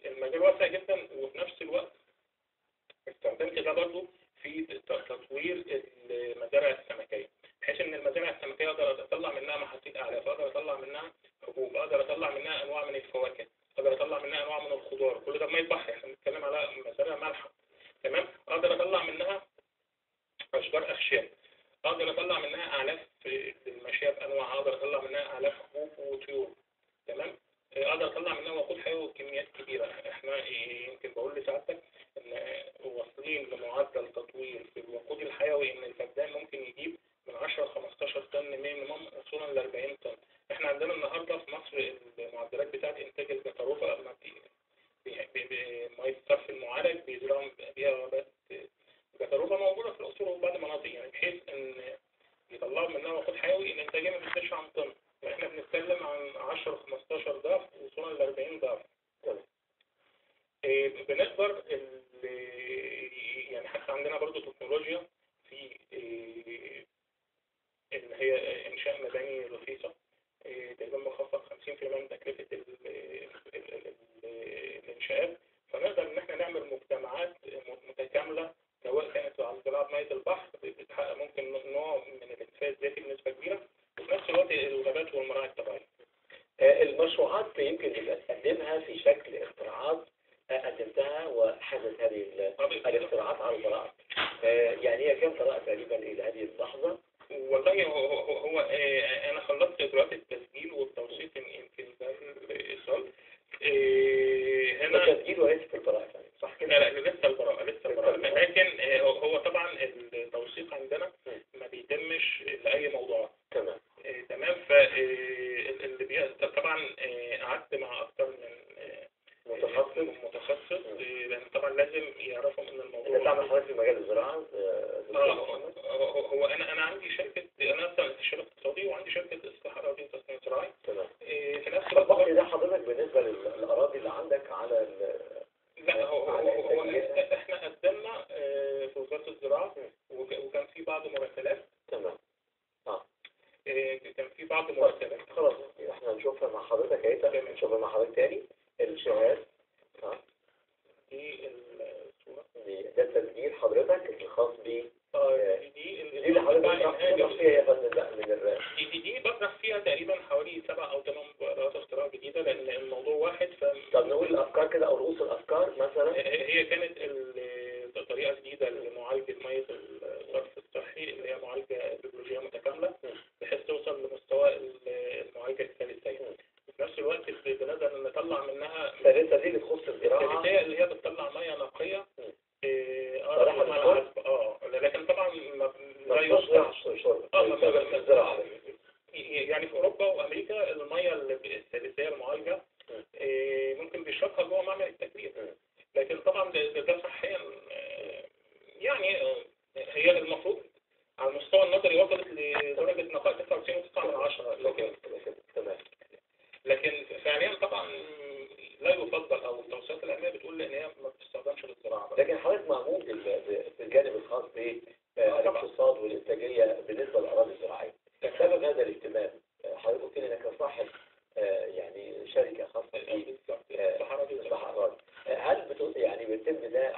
المجال واسع جدا. وفي نفس الوقت استخدمت ده برضه في تطوير المزارع السمكيه، بحيث ان المزارع السمكيه اقدر اطلع منها محاصيل اعلاف، اقدر اطلع منها حبوب، اقدر اطلع منها انواع من الفواكه، اقدر اطلع منها انواع من الخضار، كل ده بميه بحر. احنا بنتكلم على مزارع مالحه. تمام، اقدر اطلع منها اشجار اخشاب، اقدر اطلع منها اعلاف للماشيه بانواعها، اقدر اطلع منها اعلاف حبوب وطيور. تمام، اقدر اطلع منها وقود حيوي بكميات كبيره. احنا يمكن بقول لسعادتك ان واصلين لمعدل تطوير في الوقود الحيوي ان الفدان ممكن يجيب من 10 ل 15 طن مينيمم وصولا ل 40 طن. احنا عندنا النهارده في مصر المعدلات بتاعت انتاج الجتروفه لما ميه الصرف المعالج بيزرعوا بيها غابات جتروفه موجوده في الاقصر وبعض المناطق، يعني بحيث ان يطلعوا منها وقود حيوي ان انتاجها ما بيزيدش عن طن. احنا بنتكلم عن 10 15 ضعف وصولا ل 40 ضعف. بنقدر يعني حتى عندنا برضو تكنولوجيا في ان هي انشاء مباني رخيصه، تقريبا مخفض 50% من تكلفه الانشاءات. فنقدر ان احنا نعمل مجتمعات متكامله، سواء كانت على زراعه ميه البحر بتحقق ممكن نوع من الاكتفاء الذاتي بنسبه كبيره، وفي نفس الوقت الغابات والمراعي الطبيعيه. المشروعات يمكن يبقى تقدمها في شكل اختراعات قدمتها وحدث هذه الاختراعات على القراءة. يعني هي كم قراءة تقريبا إلى هذه اللحظة؟ والله هو أنا خلصت إجراءات التسجيل والتوثيق، يمكن ده الإيصال. هنا التسجيل وليس في القراءة، صح كده؟ لا لسه البراءة، لكن هو طبعا التوثيق عندنا ما بيتمش لأي موضوعات. تمام. تمام، طبعا قعدت مع أكثر من متخصص، لأن طبعا لازم يعرفوا ان الموضوع. انت تعمل حضرتك في مجال الزراعة؟ هو انا عندي شركة، انا اصلا استشاري اقتصادي وعندي شركة اصلاح اراضي وتصنيع زراعي. تمام. في نفس الوقت ده حضرتك بالنسبة للأراضي اللي عندك على لا هو احنا قدمنا في وزارة الزراعة، وكان في بعض مراسلات. تمام. كان في بعض مراسلات. خلاص احنا نشوفها مع حضرتك اهي، نشوفها مع حضرتك تاني الشهادة. دي الصورة. ده التسجيل حضرتك الخاص ب دي اللي حضرتك بتشرح فيها يا فندم بقى من الرأي. دي بطرح فيها تقريبا حوالي 7 أو 8 مبادرات اختراع جديدة، لأن الموضوع واحد. طب نقول الأفكار كده أو رؤوس الأفكار مثلا. هي كانت طريقة جديدة لمعالجة مية الصرف الصحي، اللي هي معالجة بيولوجية متكاملة بحيث توصل لمستوى المعالجة الثالثية. في نفس الوقت بنقدر نطلع منها الثالثة دي اللي تخص الزراعة، الثالثية اللي هي بتطلع مية نقية لكن طبعا لا يصلح الزراعة. يعني في اوروبا وامريكا الميه الثالثيه المعالجه ممكن بيشربها جوه معمل التكبير، لكن طبعا ده صحيا يعني هي المفروض على المستوى النظري وصلت لدرجه نقاء 99.9، لكن فعليا طبعا لا يفضل، او التوصيات العلميه بتقول ان هي ما بتستخدمش للزراعه. لكن حضرتك معمول بالجانب الخاص بالاقتصاد والانتاجيه بالنسبه للاراضي الزراعيه. سبب هذا الاهتمام حضرتك قلت لي انك صاحب يعني شركه خاصه بالصحراء. هل يعني بيتم ده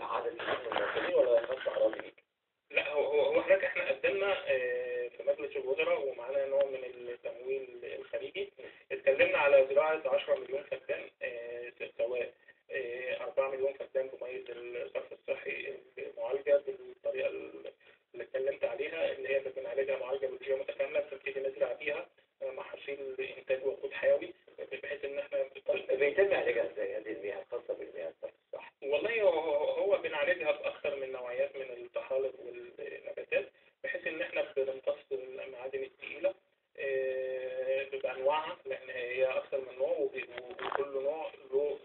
عدد من المواطنين ولا خاص اراضي ليك؟ لا، هو حضرتك احنا قدمنا في مجلس الوزراء ومعانا نوع من التمويل الخارجي. اتكلمنا على زراعه 10 مليون فدان، سواء 4 مليون فدان بميه الصرف الصحي المعالجه بالطريقه اللي اتكلمت عليها، اللي هي بنعالجها معالجه بيولوجيه متكامله، بنبتدي نزرع فيها محاصيل انتاج وقود حيوي، بحيث ان احنا بيتم علاجها ازاي هذه المياه الخاصه بالمياه الصرف الصحي؟ والله هو بنعالجها باكثر من نوعيات من الطحالب والنباتات، بحيث ان احنا بنمتص المعادن الثقيله بانواعها، لان هي اكثر من نوع وكل نوع له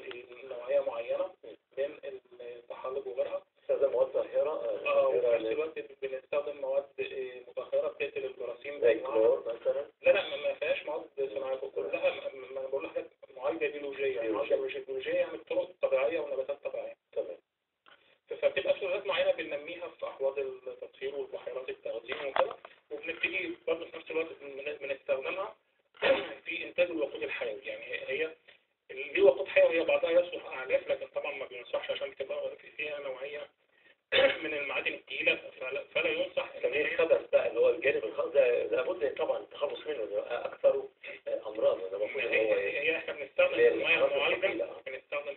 نوعيه معينه من الطحالب وغيرها. بنستخدم مواد طاهره وفي نفس الوقت بنستخدم مواد مطهره بتقتل الجراثيم زي كلور مثلا. لا ما فيهاش مواد صناعيه كلها، ما انا بقول لحضرتك معالجه بيولوجيه. معالجه بيولوجيه يعني بطرق طبيعيه ونباتات طبيعيه. تمام. فبتبقى سلالات معينه بننميها في احواض التطهير والبحيرات التخزين وكده، وبنبتدي برضه في نفس الوقت بنستخدمها في انتاج الوقود الحيوي. يعني هي اللي هو وقود حيوي هي بعضها يصلح اعلاف، لكن طبعا ما بينصحش عشان بتبقى فيها نوعيه من المعادن الثقيله، فلا ينصح. تغيير الخبث بقى اللي هو الجانب الخاص ده لابد طبعا التخلص منه، اكثره امراض. هي احنا بنستخدم المياه المعالجه، بنستخدم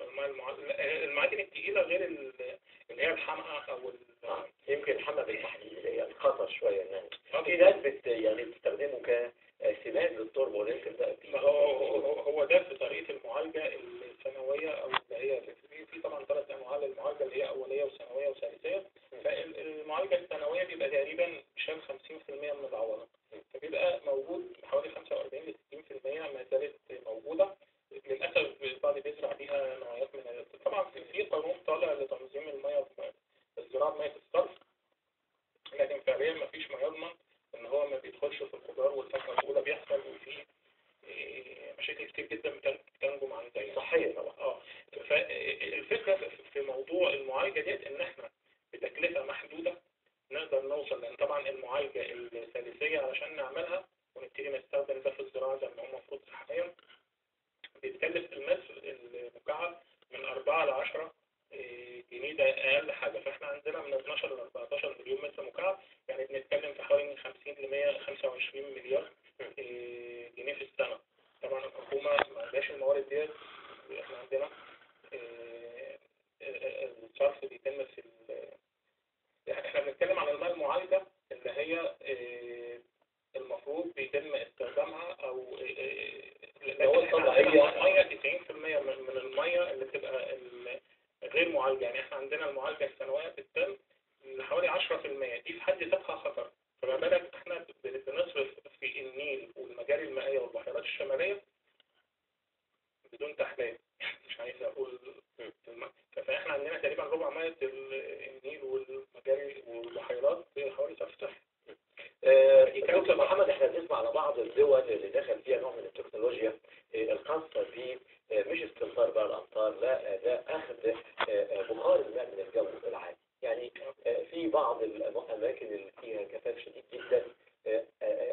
المعادن الثقيله غير اللي هي الحمقى او يمكن الحمقى بالتحديد اللي هي الخطر شويه الناس. في ناس يعني بتستخدمه كسماد للتربه، ولكن ده هو ده في طريقه المعالجه الثانويه، او اللي هي في طبعا 3 انواع للمعالجه اللي هي اوليه وثانويه وثالثيه. فالمعالجه الثانويه بيبقى تقريبا شال 50% من العوالق، فبيبقى موجود حوالي 45 ل 60% ما زالت موجوده. للاسف البعض بيزرع بيها نوعيات من طبعا في قانون طالع لتنظيم المياه الزراعه بمياه الصرف، لكن فعليا ما فيش ما يضمن ان هو ما بيدخلش في الخضار والفاكهه الاولى. بيحصل وفي مشاكل كتير جدا بتنجم عن ذلك صحيح طبعا. فالفكره في موضوع المعالجه ديت ان احنا بتكلفه محدوده نقدر نوصل، لان طبعا المعالجه الثالثيه علشان نعملها ونبتدي نستخدم ده في الزراعه زي ما هو المفروض صحيا بيتكلف المتر المكعب من 4 ل 10 جنيه، ده اقل حاجه. فاحنا عندنا من 12 ل 14 مليون متر مكعب، يعني بنتكلم في حوالي من 50 ل 125 مليار جنيه في السنه. طبعا الحكومه ما عندهاش الموارد ديت. احنا عندنا الصرف بيتم في احنا بنتكلم عن الماء المعالجه اللي هي المفروض بيتم استخدامها، او الميه 90% من الميه اللي بتبقى غير معالجه. يعني احنا عندنا المعالجه الثانويه بتتم حوالي 10%، دي في حد ذاتها خطر. فما بالك احنا بنصرف في النيل والمجاري المائيه والبحيرات الشماليه بدون تحليل، مش عايز اقول فاحنا عندنا تقريبا ربع ميه النيل والمجاري والبحيرات حوالي صرف صحي. دكتور محمد، احنا بنسمع على بعض الدول اللي دخل فيها نوع من التكنولوجيا الخاصه ب مش استمطار بقى الامطار، لا ده اخذ بخار الماء من الجو العام. يعني في بعض الاماكن اللي فيها جفاف شديد جدا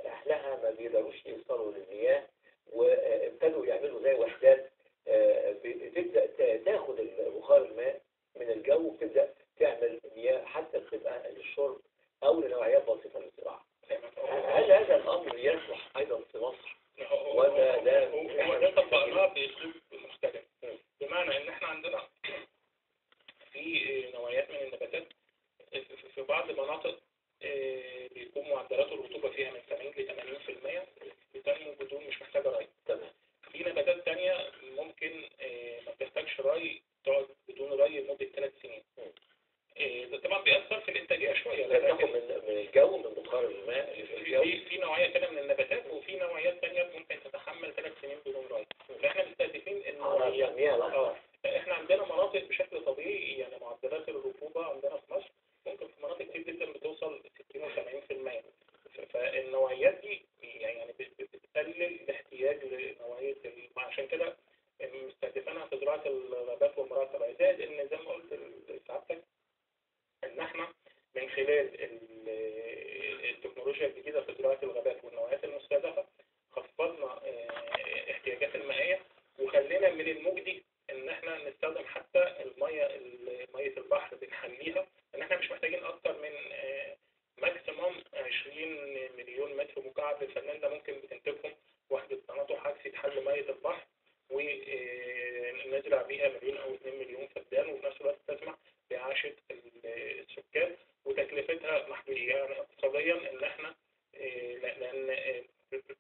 اهلها ما بيقدروش يوصلوا للمياه، وابتدوا يعملوا زي وحدات بتبدا تاخد بخار الماء من الجو وبتبدا في نوعيات من النباتات في بعض المناطق بيكون معدلات الرطوبة فيها من 70 ل 80%، بتنمو بدون مش محتاجة ري. تمام. في نباتات تانية ممكن ما بتحتاجش ري، تقعد بدون ري لمدة 3 سنين. ده طبعا بيأثر في الإنتاجية شوية، بتاخد من الجو، من بخار الماء اللي في الجو. في نوعية كده من النباتات، وفي نوعيات تانية ممكن تتحمل 3 سنين بدون ري. فاحنا مستهدفين النوعيات. احنا عندنا مناطق بشكل طبيعي يعني معدلات الرطوبة عندنا في مصر ممكن في مناطق كتير جدا بتوصل 60 و 70%. فالنوعيات دي يعني بتقلل الاحتياج لنوعية عشان كده مستهدفينها في زراعة الغابات والمراعي الطبيعية. زائد ان زي ما قلت لسعادتك ان احنا من خلال التكنولوجيا الجديدة في زراعة الغابات والنوعيات المستهدفة خفضنا احتياجات المائية، وخلينا من المجدي ان احنا نستخدم حتى مية البحر بنحليها، ان احنا مش محتاجين اكتر من ماكسيموم 20 مليون متر مكعب للفنان. ده ممكن بتنتجهم وحدة تناطح عكسي تحل مية البحر ونزرع بيها 1 أو 2 مليون فدان، وفي نفس الوقت تسمح بإعاشة السكان وتكلفتها محدودة يعني اقتصاديا، ان احنا لان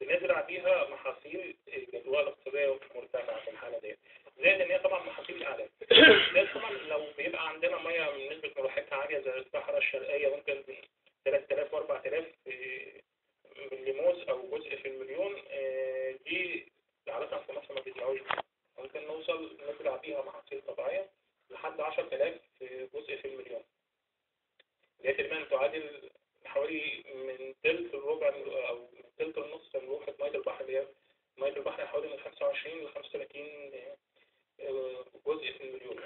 بنزرع بيها محاصيل جدوى الاقتصادية مرتفعة في الحالة دي. زائد ان هي طبعا محاصيل اعلى. زائد طبعا لو بيبقى عندنا مية من نسبة ملوحتها عالية زي الصحراء الشرقية ممكن 3000 و 4000 مليموس او جزء في المليون، دي عادة في مصر ما بيزرعوش. ممكن نوصل نزرع بيها محاصيل طبيعية لحد 10000 جزء في المليون. دي تقريبا تعادل حوالي من ثلث الربع او من ثلث النص ملوحة مية البحر. اللي هي مية البحر حوالي من 25 ل 35 جزء في المليون،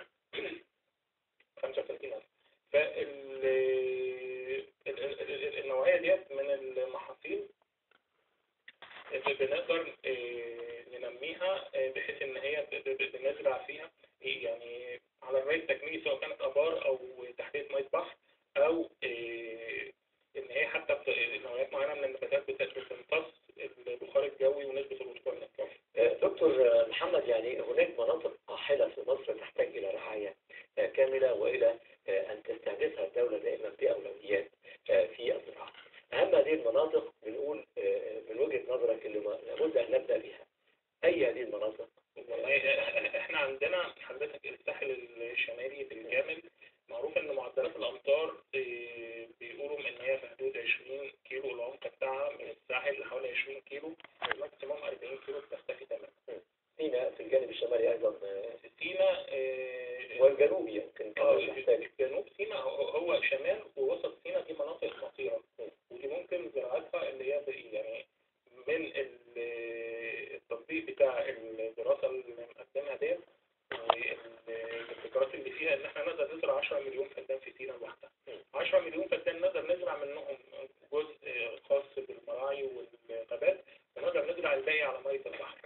35,000. فالنوعية ديت من المحاصيل بنقدر ننميها بحيث ان هي بنزرع فيها يعني على الري التكميلي، سواء كانت ابار او تحلية مية بحر، او ان هي حتى نوعيات معينة من النباتات بتمتص البخار الجوي ونسبة الرطوبة من الجو. دكتور محمد، يعني هناك مناطق قاحلة في مصر تحتاج إلى رعاية كاملة وإلى أن تستهدفها الدولة دائما بأولويات في الزراعة. أهم هذه المناطق بنقول من وجهة نظرك اللي لابد أن نبدأ بها، أي هذه المناطق؟ احنا عندنا حضرتك الساحل الشمالي بالكامل معروف ان معدلات الامطار بيقولوا ان هي في حدود 20 كيلو، العمق بتاعها من الساحل لحوالي 20 كيلو، ماكسيموم 40 كيلو بتختفي تماما. سيناء في الجانب الشمالي ايضا، سيناء والجنوبي يمكن جنوب سيناء هو شمال ووسط سيناء، دي مناطق خطيرة ودي ممكن زراعتها اللي هي يعني من التطبيق بتاع الدراسة اللي مقدمها ديت والابتكارات اللي فيها ان احنا نقدر نزرع 10 مليون فدان في سيناء لوحدها. 10 مليون فدان نقدر نزرع منهم جزء خاص بالمراعي والغابات، ونقدر نزرع الباقي على مية البحر.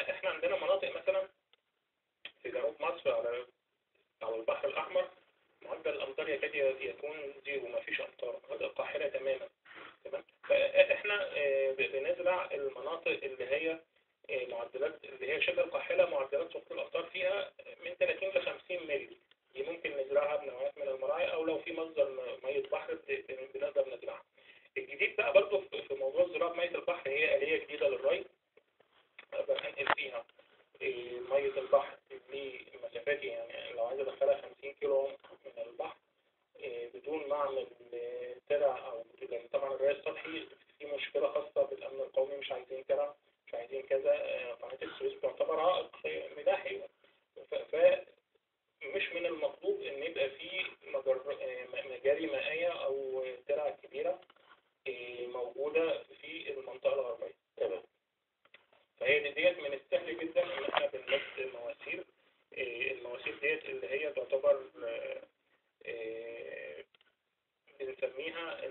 احنا عندنا مناطق مثلا في جنوب مصر على البحر الاحمر معدل الامطار يكاد يكون زيرو، ما فيش امطار، مناطق قاحلة تماما. تمام. فاحنا بنزرع المناطق اللي هي معدلات اللي هي شبه القاحلة، معدلات سقوط الامطار فيها من 30 ل 50 مللي، دي ممكن نزرعها بنوعات من المراعي، او لو في مصدر مية بحر بنقدر نزرعها. الجديد بقى برضه في موضوع زراعة مية البحر هي آلية جديدة للري، اقدر انقل فيها مية البحر لمسافات، يعني لو عايز ادخلها 50 كيلو عمق من البحر بدون ما اعمل ترع او لان طبعا الري السطحي في مشكلة خاصة بالامن القومي، مش عايزين ترع، مش عايزين كذا. قناة السويس تعتبر عائق ملاحي، فمش من المطلوب ان يبقى في مجاري مائية او ترع كبيرة موجودة في المنطقة الغربية. تمام. فهي ديت من السهل جدا ان احنا بنلف مواسير، المواسير ديت اللي هي تعتبر بنسميها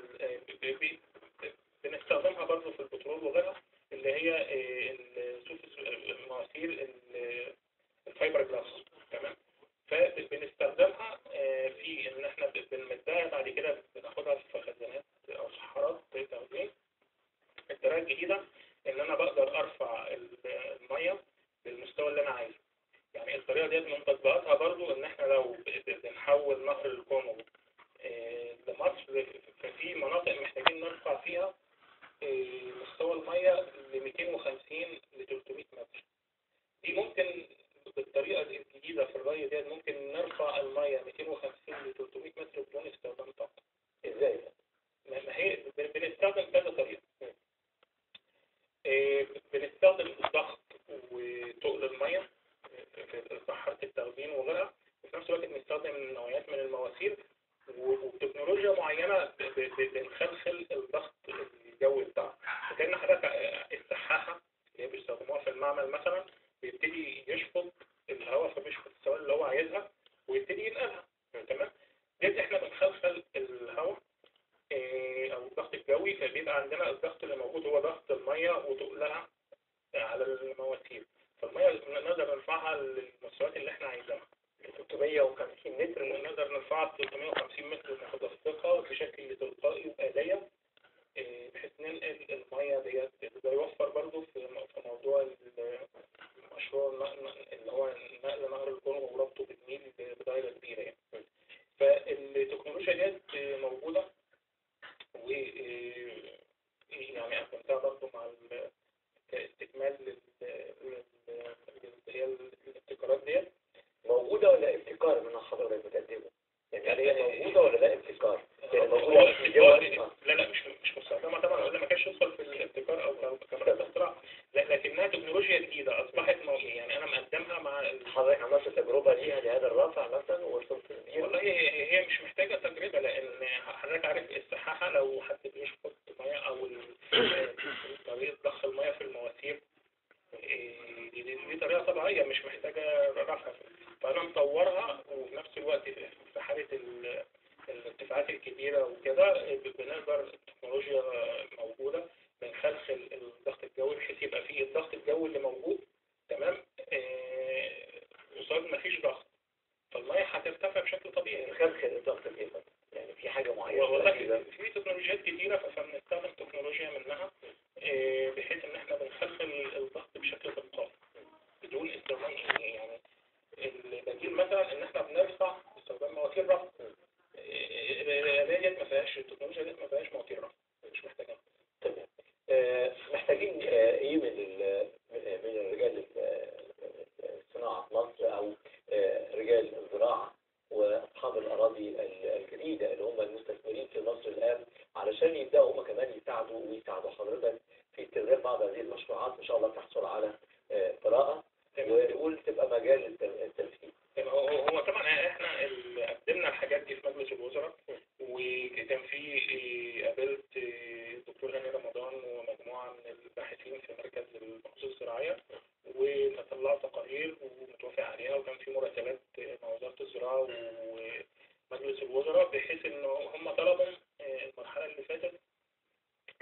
بنستخدمها برضه في البترول وغيرها، اللي هي المواسير الفايبر جلاس. تمام. فبنستخدمها في ان احنا بنمدها بعد كده بناخدها في خزانات او صحارات تخزين. الطريقه الجديده ان انا بقدر ارفع الميه للمستوى اللي انا عايزه. يعني الطريقه ديت من تطبيقاتها برضو ان احنا لو بنحول تحول نهر الكونغو لمصر، ففي مناطق محتاجين نرفع فيها مستوى المية ل 250 ل 300 متر. دي ممكن بالطريقة الجديدة في الري ديت ممكن نرفع المية 250 ل 300 متر بدون استخدام طاقة. ازاي؟ ما هي بنستخدم كذا طريقة. بنستخدم الضغط وتقل المية في بحارة التخزين وغيرها، وفي نفس الوقت بنستخدم نوعيات من المواسير وبتكنولوجيا معينة بنخلخل الضغط الجوي بتاعها. فكأن حضرتك السحاحة اللي هي بيستخدموها في المعمل مثلا بيبتدي يشفط الهواء، فبيشفط السوائل اللي هو عايزها ويبتدي ينقلها. تمام. ديت احنا بنخلخل الهواء او الضغط الجوي، فبيبقى عندنا الضغط اللي موجود هو ضغط المية وتقلها على المواسير، فالمية نقدر نرفعها للمستويات اللي احنا عايزينها 350 متر، ونقدر نرفعها 350 متر متدفقة بشكل تلقائي وآلية، بحيث ننقل المية ديت. ده يوفر برضه في موضوع المشروع اللي هو نقل نهر الكونغو وربطه بالنيل بدايرة كبيرة يعني. فالتكنولوجيا ديت موجودة، و يعني قدمتها برضه مع كاستكمال هي الابتكارات ديت. موجودة ولا ابتكار من حضرتك بتقدمه؟ يعني هي موجودة ولا لا ابتكار؟ يعني موجودة في الدول؟ لا مش مستخدمة طبعا، ولا ما كانش يدخل في الابتكار او كمان اختراع، لكنها تكنولوجيا جديدة اصبحت يعني انا مقدمها مع حضرتك عملت تجربة ليها لهذا الرفع مثلا ووصلت بيها؟ والله هي مش محتاجة تجربة، لان حضرتك عارف السحاحة لو حد بيشفط مية او طريقة ضخ المية في المواسير دي طريقة طبيعية مش محتاجة رفع، فأنا مطورها. وفي نفس الوقت في حالة الارتفاعات الكبيرة وكده بنقدر التكنولوجيا موجودة بنخلخل الضغط الجوي بحيث يبقى فيه الضغط الجوي اللي موجود تمام قصاد مفيش ضغط، فالمية هترتفع بشكل طبيعي. نخلخل الضغط كيف؟ يعني في حاجة معينة؟ والله في تكنولوجيات كتيرة، فبنستخدم تكنولوجيا منها بحيث ان احنا بنخلخل الضغط بشكل تلقائي بدون استخدام يعني البديل مثلا ان احنا بنرفع باستخدام مواتير رفع. ديت ما فيهاش، التكنولوجيا ديت ما فيهاش مواتير رفع، مش محتاجها. تمام. محتاجين ايه من الرجال الصناعة في مصر او رجال الزراعة واصحاب الاراضي الجديدة اللي هم المستثمرين في مصر الان علشان يبداوا هم كمان يساعدوا حضرتك في استغلال بعض هذه المشروعات ان شاء الله تحصل على قراءة ونقول تبقى مجال التنفيذ؟ هو طبعا احنا اللي قدمنا الحاجات دي في مجلس الوزراء، وكان في قابلت الدكتور هاني رمضان ومجموعة من الباحثين في مركز البحوث الزراعية، وطلعوا تقارير ومتوافق عليها، وكان في مراسلات مع وزارة الزراعة ومجلس الوزراء بحيث ان هم طلبوا المرحلة اللي فاتت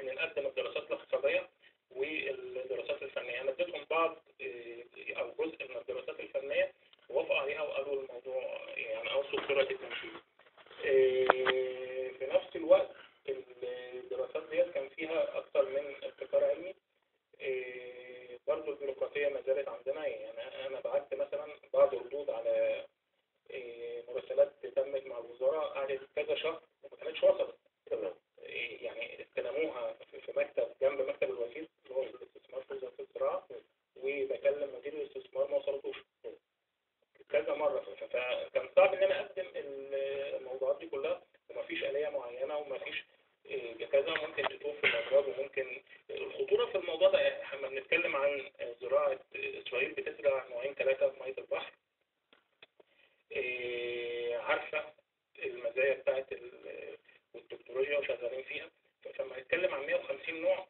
ان نقدم الدراسات الاقتصادية والدراسات الفنية. انا اديتهم بعض او جزء من الدراسات الفنية ووافقوا عليها وقالوا الموضوع يعني اوصل صورة التنفيذ. في نفس الوقت الدراسات ديت كان فيها اكثر من ابتكار علمي. برضو البيروقراطية ما زالت عندنا، يعني انا بعت مثلا بعض ردود على مراسلات تمت مع الوزارة قعدت كذا شهر وما كانتش وصلت. يعني استلموها في مكتب جنب مكتب الوزير اللي هو الاستثمار في وزارة الزراعة، وبكلم مدير الاستثمار ما وصلتوش كذا مرة. فكان صعب ان انا اقدم الموضوعات دي كلها ومفيش آلية معينة ومفيش كذا، ممكن تتوه في الأمراض. وممكن الخطورة في الموضوع ده احنا بنتكلم عن زراعة إسرائيل بتزرع نوعين 3 في مية البحر، عارفة المزايا بتاعت والتكنولوجيا وشغالين فيها. فلما نتكلم عن 150 نوع،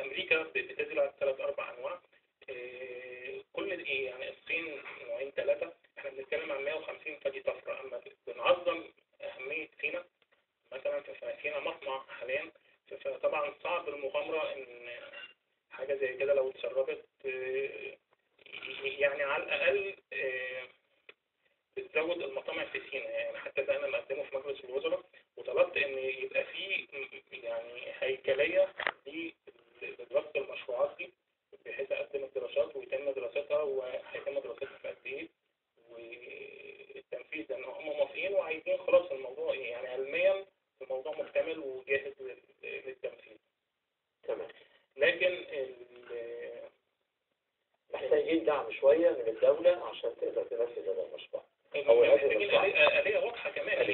أمريكا بتزرع 3-4 أنواع، كل يعني الصين نوعين 3، احنا بنتكلم عن 150، فدي طفرة. أما بنعظم أهمية سينا مثلا، فسينا مصنع حاليا، فطبعا صعب المغامرة ان حاجة زي كده لو اتسربت يعني على الأقل بتزود المطامع في سينا. يعني حتى ده انا مقدمه في مجلس الوزراء، وطلبت ان يبقى فيه يعني هيكلية لدراسة المشروعات دي بحيث اقدم الدراسات ويتم دراستها وهيتم دراستها في قد ايه والتنفيذ، لان هم موافقين عايزين خلاص الموضوع يعني علميا الموضوع مكتمل وجاهز للتنفيذ. تمام. لكن محتاجين دعم شوية من الدولة عشان تقدر تنفذ هذا المشروع. محتاجين آلية واضحة كمان.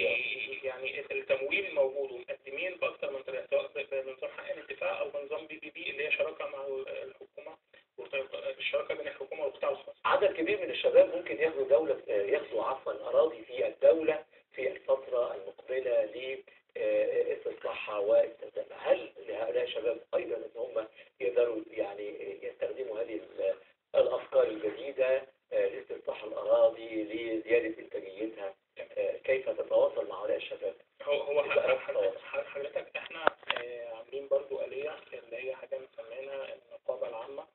يعني التمويل موجود ومقدمين بأكثر من طريقة، سواء بنظام حق الانتفاع أو بنظام BBB اللي هي شراكة مع الحكومة، الشراكة بين الحكومة والقطاع الخاص. عدد كبير من الشباب ممكن ياخدوا أراضي في الدولة في الفترة المقبلة لاستصلاحها واستخدامها. هل لهؤلاء الشباب أيضا أن هم يقدروا يعني يستخدموا هذه الأفكار الجديدة لاستصلاح الأراضي لزيادة إنتاجيتها؟ كيف تتواصل مع هؤلاء الشباب؟ هو حضرتك احنا عاملين برضو آلية اللي هي حاجة مسمينها النقابة العامة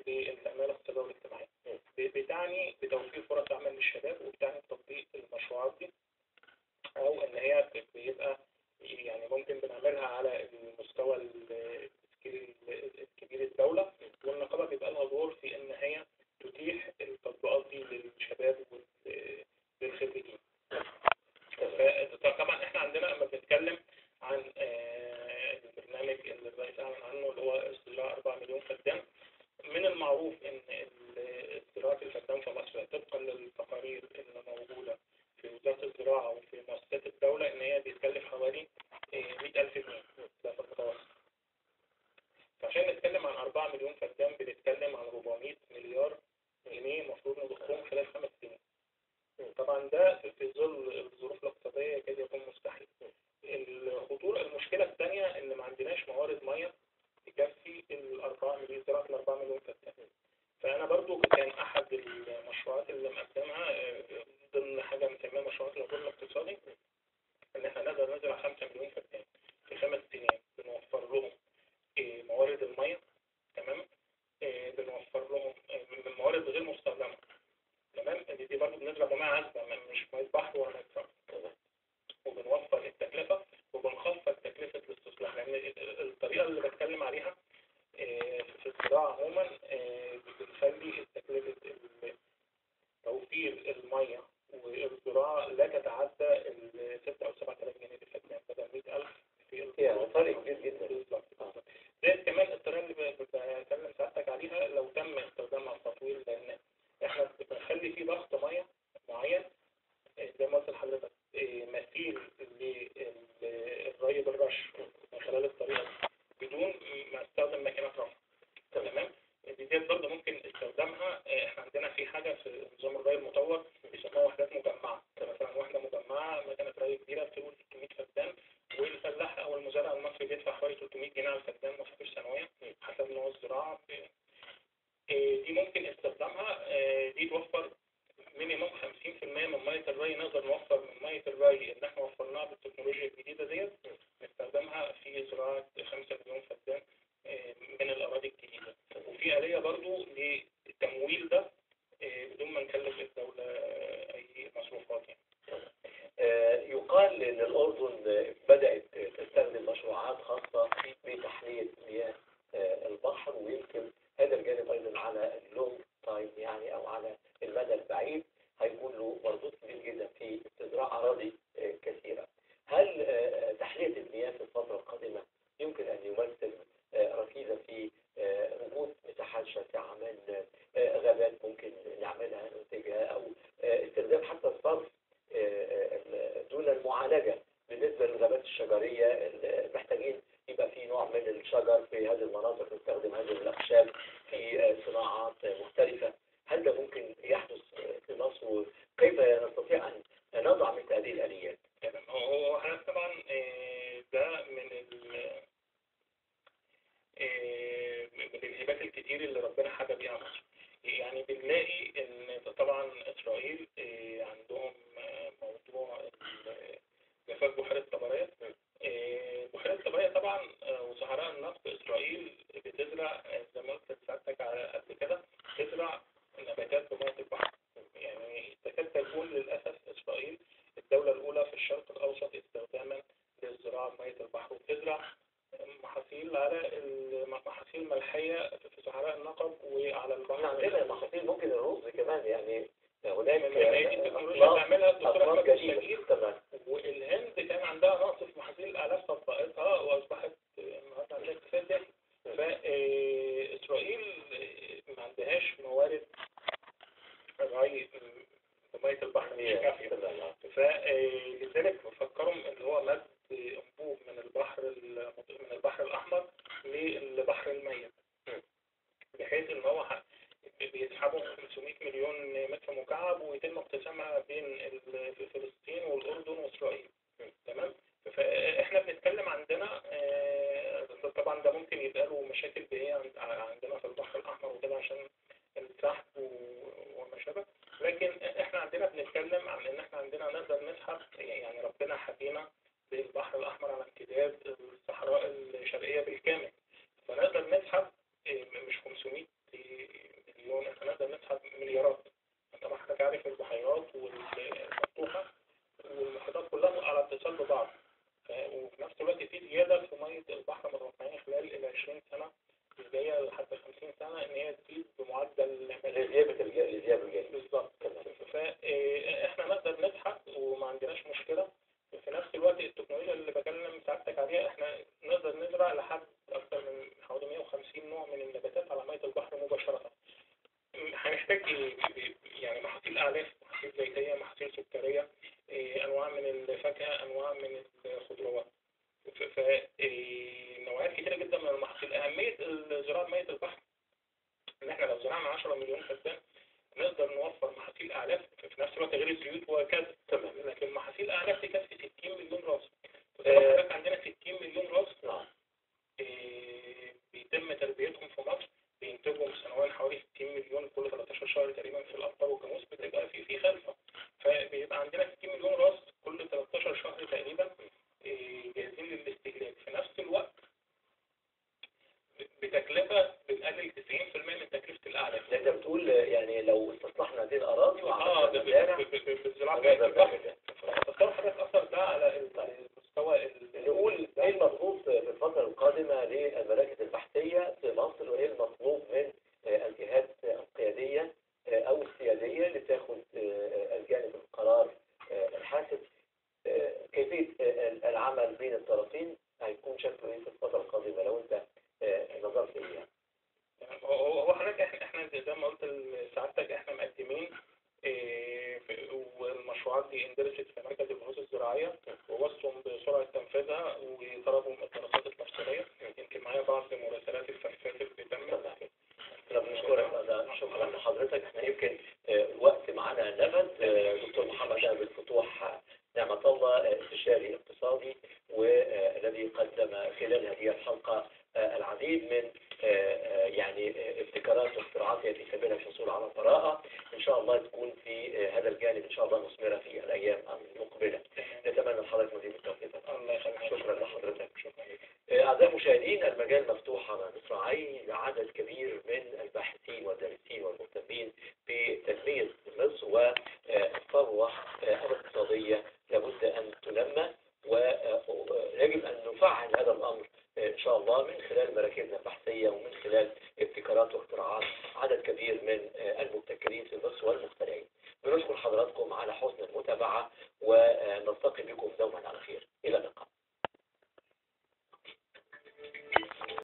للتنمية الاقتصادية والاجتماعية، بتعني بتوفير فرص عمل للشباب، وبتعني تطبيق المشروعات دي، او ان هي بيبقى يعني ممكن بنعملها على المستوى الكبير الدولة، والنقابة بيبقى لها دور في ان هي تتيح التطبيقات دي للشباب وللخريجين. طبعا احنا عندنا لما بنتكلم عن البرنامج اللي الرئيس اعلن عنه اللي هو زراعة 4 مليون فدان، من المعروف ان زراعة الفدان في مصر طبقا للتقارير اللي موجودة في وزارة الزراعة وفي مؤسسات الدولة ان هي بيتكلف حوالي 100,000 جنيه ده في المتوسط. فعشان نتكلم عن 4 مليون فدان بنتكلم عن 400 مليار جنيه المفروض نضخهم خلال 5 سنين. طبعا ده في ظل الظروف الاقتصادية يكاد يكون مستحيل. المشكلة الثانية ان ما عندناش موارد مياه تكفي زراعة 4 مليون فدان. فانا برضو كان احد المشروعات اللي مقدمها ضمن حاجة مسميها مشروعات الوفور الاقتصادي ان احنا نقدر نزرع 5 مليون فدان في 5 سنين، بنوفر لهم موارد المياه، تمام، بنوفر لهم موارد غير مستخدمة، تمام، دي برضه بنضرب مياه عذبة مش مياه بحر ولا مياه، وبنوفر التكلفة وبنخفض تكلفة الاستصلاح، لأن الطريقة اللي بتكلم عليها في الزراعة عموما بتخلي تكلفة توفير المية والزراعة لا تتعدى 6 أو 7,000 جنيه بالفدان بدل 100,000 في يعني فرق كبير جدا. بالظبط. زائد كمان الطريقة اللي بتكلم سعادتك عليها لو تم استخدامها في تطوير، لأن احنا بنخلي فيه ضغط مية معين زي ما قلت لحضرتك مثيل للري بالرش من خلال الطريقة دي بدون ما استخدم ماكينات رفع، تمام. دي برضه ممكن استخدامها. احنا عندنا في حاجة في نظام الري المطور بيسموها وحدات مجمعة، مثلا وحدة مجمعة مكنة ري كبيرة بتقول 600 فدان، والفلاح او المزارع المصري بيدفع حوالي 300 جنيه على الفدان مصاريف سنوية حسب نوع الزراعة. دي ممكن استخدامها، دي توفر مينيموم 50% من مية الري. نقدر نوفر من مية الري اللي احنا وفرناها بالتكنولوجيا الجديدة ديت نستخدمها في زراعة 5 مليون فدان من الأراضي الجديدة. وفي آلية برضو للتمويل ده بدون ما نكلف الدولة أي مصروفات يعني. يقال ان الأردن بدأت تستخدم مشروعات خاصة بتحلية مياه البحر، ويمكن هذا الجانب أيضا على اللونج تايم يعني أو على المدى البعيد هيكون له مردود كبير جدا في استزراع أراضي كثيرة. هل تحلية المياه في الفترة القادمة يمكن أن يمثل ركيزة في وجود مساحات شاسعة من غابات ممكن نعملها ننتجها، أو استخدام حتى الصرف دون المعالجة بالنسبة للغابات الشجرية؟ محتاجين يبقى في نوع من الشجر في هذه المناطق، نستخدم هذه الأخشاب في صناعات مختلفة. هل ده ممكن يحدث في مصر؟ كيف نستطيع أن نضع مثل هذه الآليات؟ هو احنا طبعا ده من الهبات الكتير اللي ربنا حاجة بيها مصر. يعني بنلاقي ان طبعا اسرائيل عندهم موضوع جفاف بحيرة طبرية. بحيرة طبرية طبعا وصحراء النفط اسرائيل بتزرع زي ما قلت لسعادتك قبل كده، تزرع نباتات بمية البحر. يعني تكاد تكون للأسف اسرائيل الدولة الأولى في الشرق الأوسط استخداما للزراعة بمية البحر، وبتزرع محاصيل على محاصيل ملحية في صحراء النقب وعلى البحر. عندنا محاصيل ممكن الرز كمان، يعني هناك التكنولوجيا بتعملها الدكتور أحمد جديدة. تمام. سيناء للبحر الأحمر على امتداد الصحراء الشرقية بالكامل. فنقدر نسحب مش 500 مليون، احنا نقدر نسحب مليارات. انت ما حضرتك عارف البحيرات والمفتوحة والمحيطات كلها على اتصال ببعض، وفي نفس الوقت في زيادة في مية البحر متوقعين خلال ال 20 سنة الجاية لحد 50 سنة إن هي تزيد بمعدل لزيادة الجليد بالظبط. فإحنا نقدر نسحب وما عندناش مشكلة. في نفس الوقت التكنولوجيا اللي بكلم سعادتك عليها احنا نقدر نزرع لحد أكثر من حوالي 150 نوع من النباتات على مية البحر مباشرة. هنحتاج يعني محاصيل أعلاف، محاصيل زيتية، محاصيل سكرية، أنواع من الفاكهة، أنواع من الخضروات. فنوعيات كتيرة جدا من المحاصيل. أهمية زراعة مية البحر إن إحنا لو زرعنا 10 مليون فدان نقدر نوفر محاصيل أعلاف في نفس الوقت غير الزيوت وكذا. تمام. لكن محاصيل أعلاف تكفي 60 مليون راس. حضرتك عندنا 60 مليون راس بيتم تربيتهم في مصر، بينتجوا سنويا حوالي 60 مليون كل 13 شهر تقريبا في الأبقار والجاموس، بتبقى في خلفة. فبيبقى عندنا 60 مليون راس كل 13 شهر تقريبا جاهزين للاستهلاك. في نفس الوقت بتكلفة بنقلل 90% من تكلفة الأعلاف. انت بتقول يعني لو استصلحنا هذه الأراضي بالزراعة مية البحر. تصور حضرتك أثر ده على المستوى. نقول ايه المطلوب في الفترة القادمة للمراكز البحثية في مصر، وايه المطلوب من الجهات القيادية او السيادية اللي تاخد الجانب القرار الحاسم؟ كيفية العمل بين الطرفين هيكون شكله ايه في الفترة القادمة لو انت نظرت اليها؟ هو حضرتك احنا زي ما قلت لسعادتك احنا مقدمين والمشروعات دي اندرجت في مركز البحوث الزراعية ووصلهم بسرعة تنفيذها وطلبوا من الدراسات التفصيلية. يمكن معايا بعض مراسلات الفلسفات اللي بتتم. احنا بنشكرك، شكرا لحضرتك. احنا يمكن الوقت معنا نفذ. دكتور محمد أبو الفتوح نعمة الله، استشاري اقتصادي، والذي قدم خلال هذه الحلقة العديد من يعني ابتكارات واختراعات في سبيل الحصول على براءة. ان شاء الله تكون في هذا الجانب ان شاء الله مثمرة في الايام المقبلة. نتمنى لحضرتك مزيد من التوفيق. شكرا لحضرتك. اعزائي المشاهدين، المجال مفتوح على مصراعي لعدد كبير من الباحثين والدارسين والمهتمين بتنمية مصر، والثروة الاقتصادية لابد ان تنمى، ويجب ان نفعل هذا الامر ان شاء الله من خلال مراكزنا البحثية ومن خلال ابتكارات واختراعات عدد كبير من المبتكرين في مصر والمخترعين. بنشكر حضراتكم على حسن المتابعة، ونلتقي بكم دوما على خير.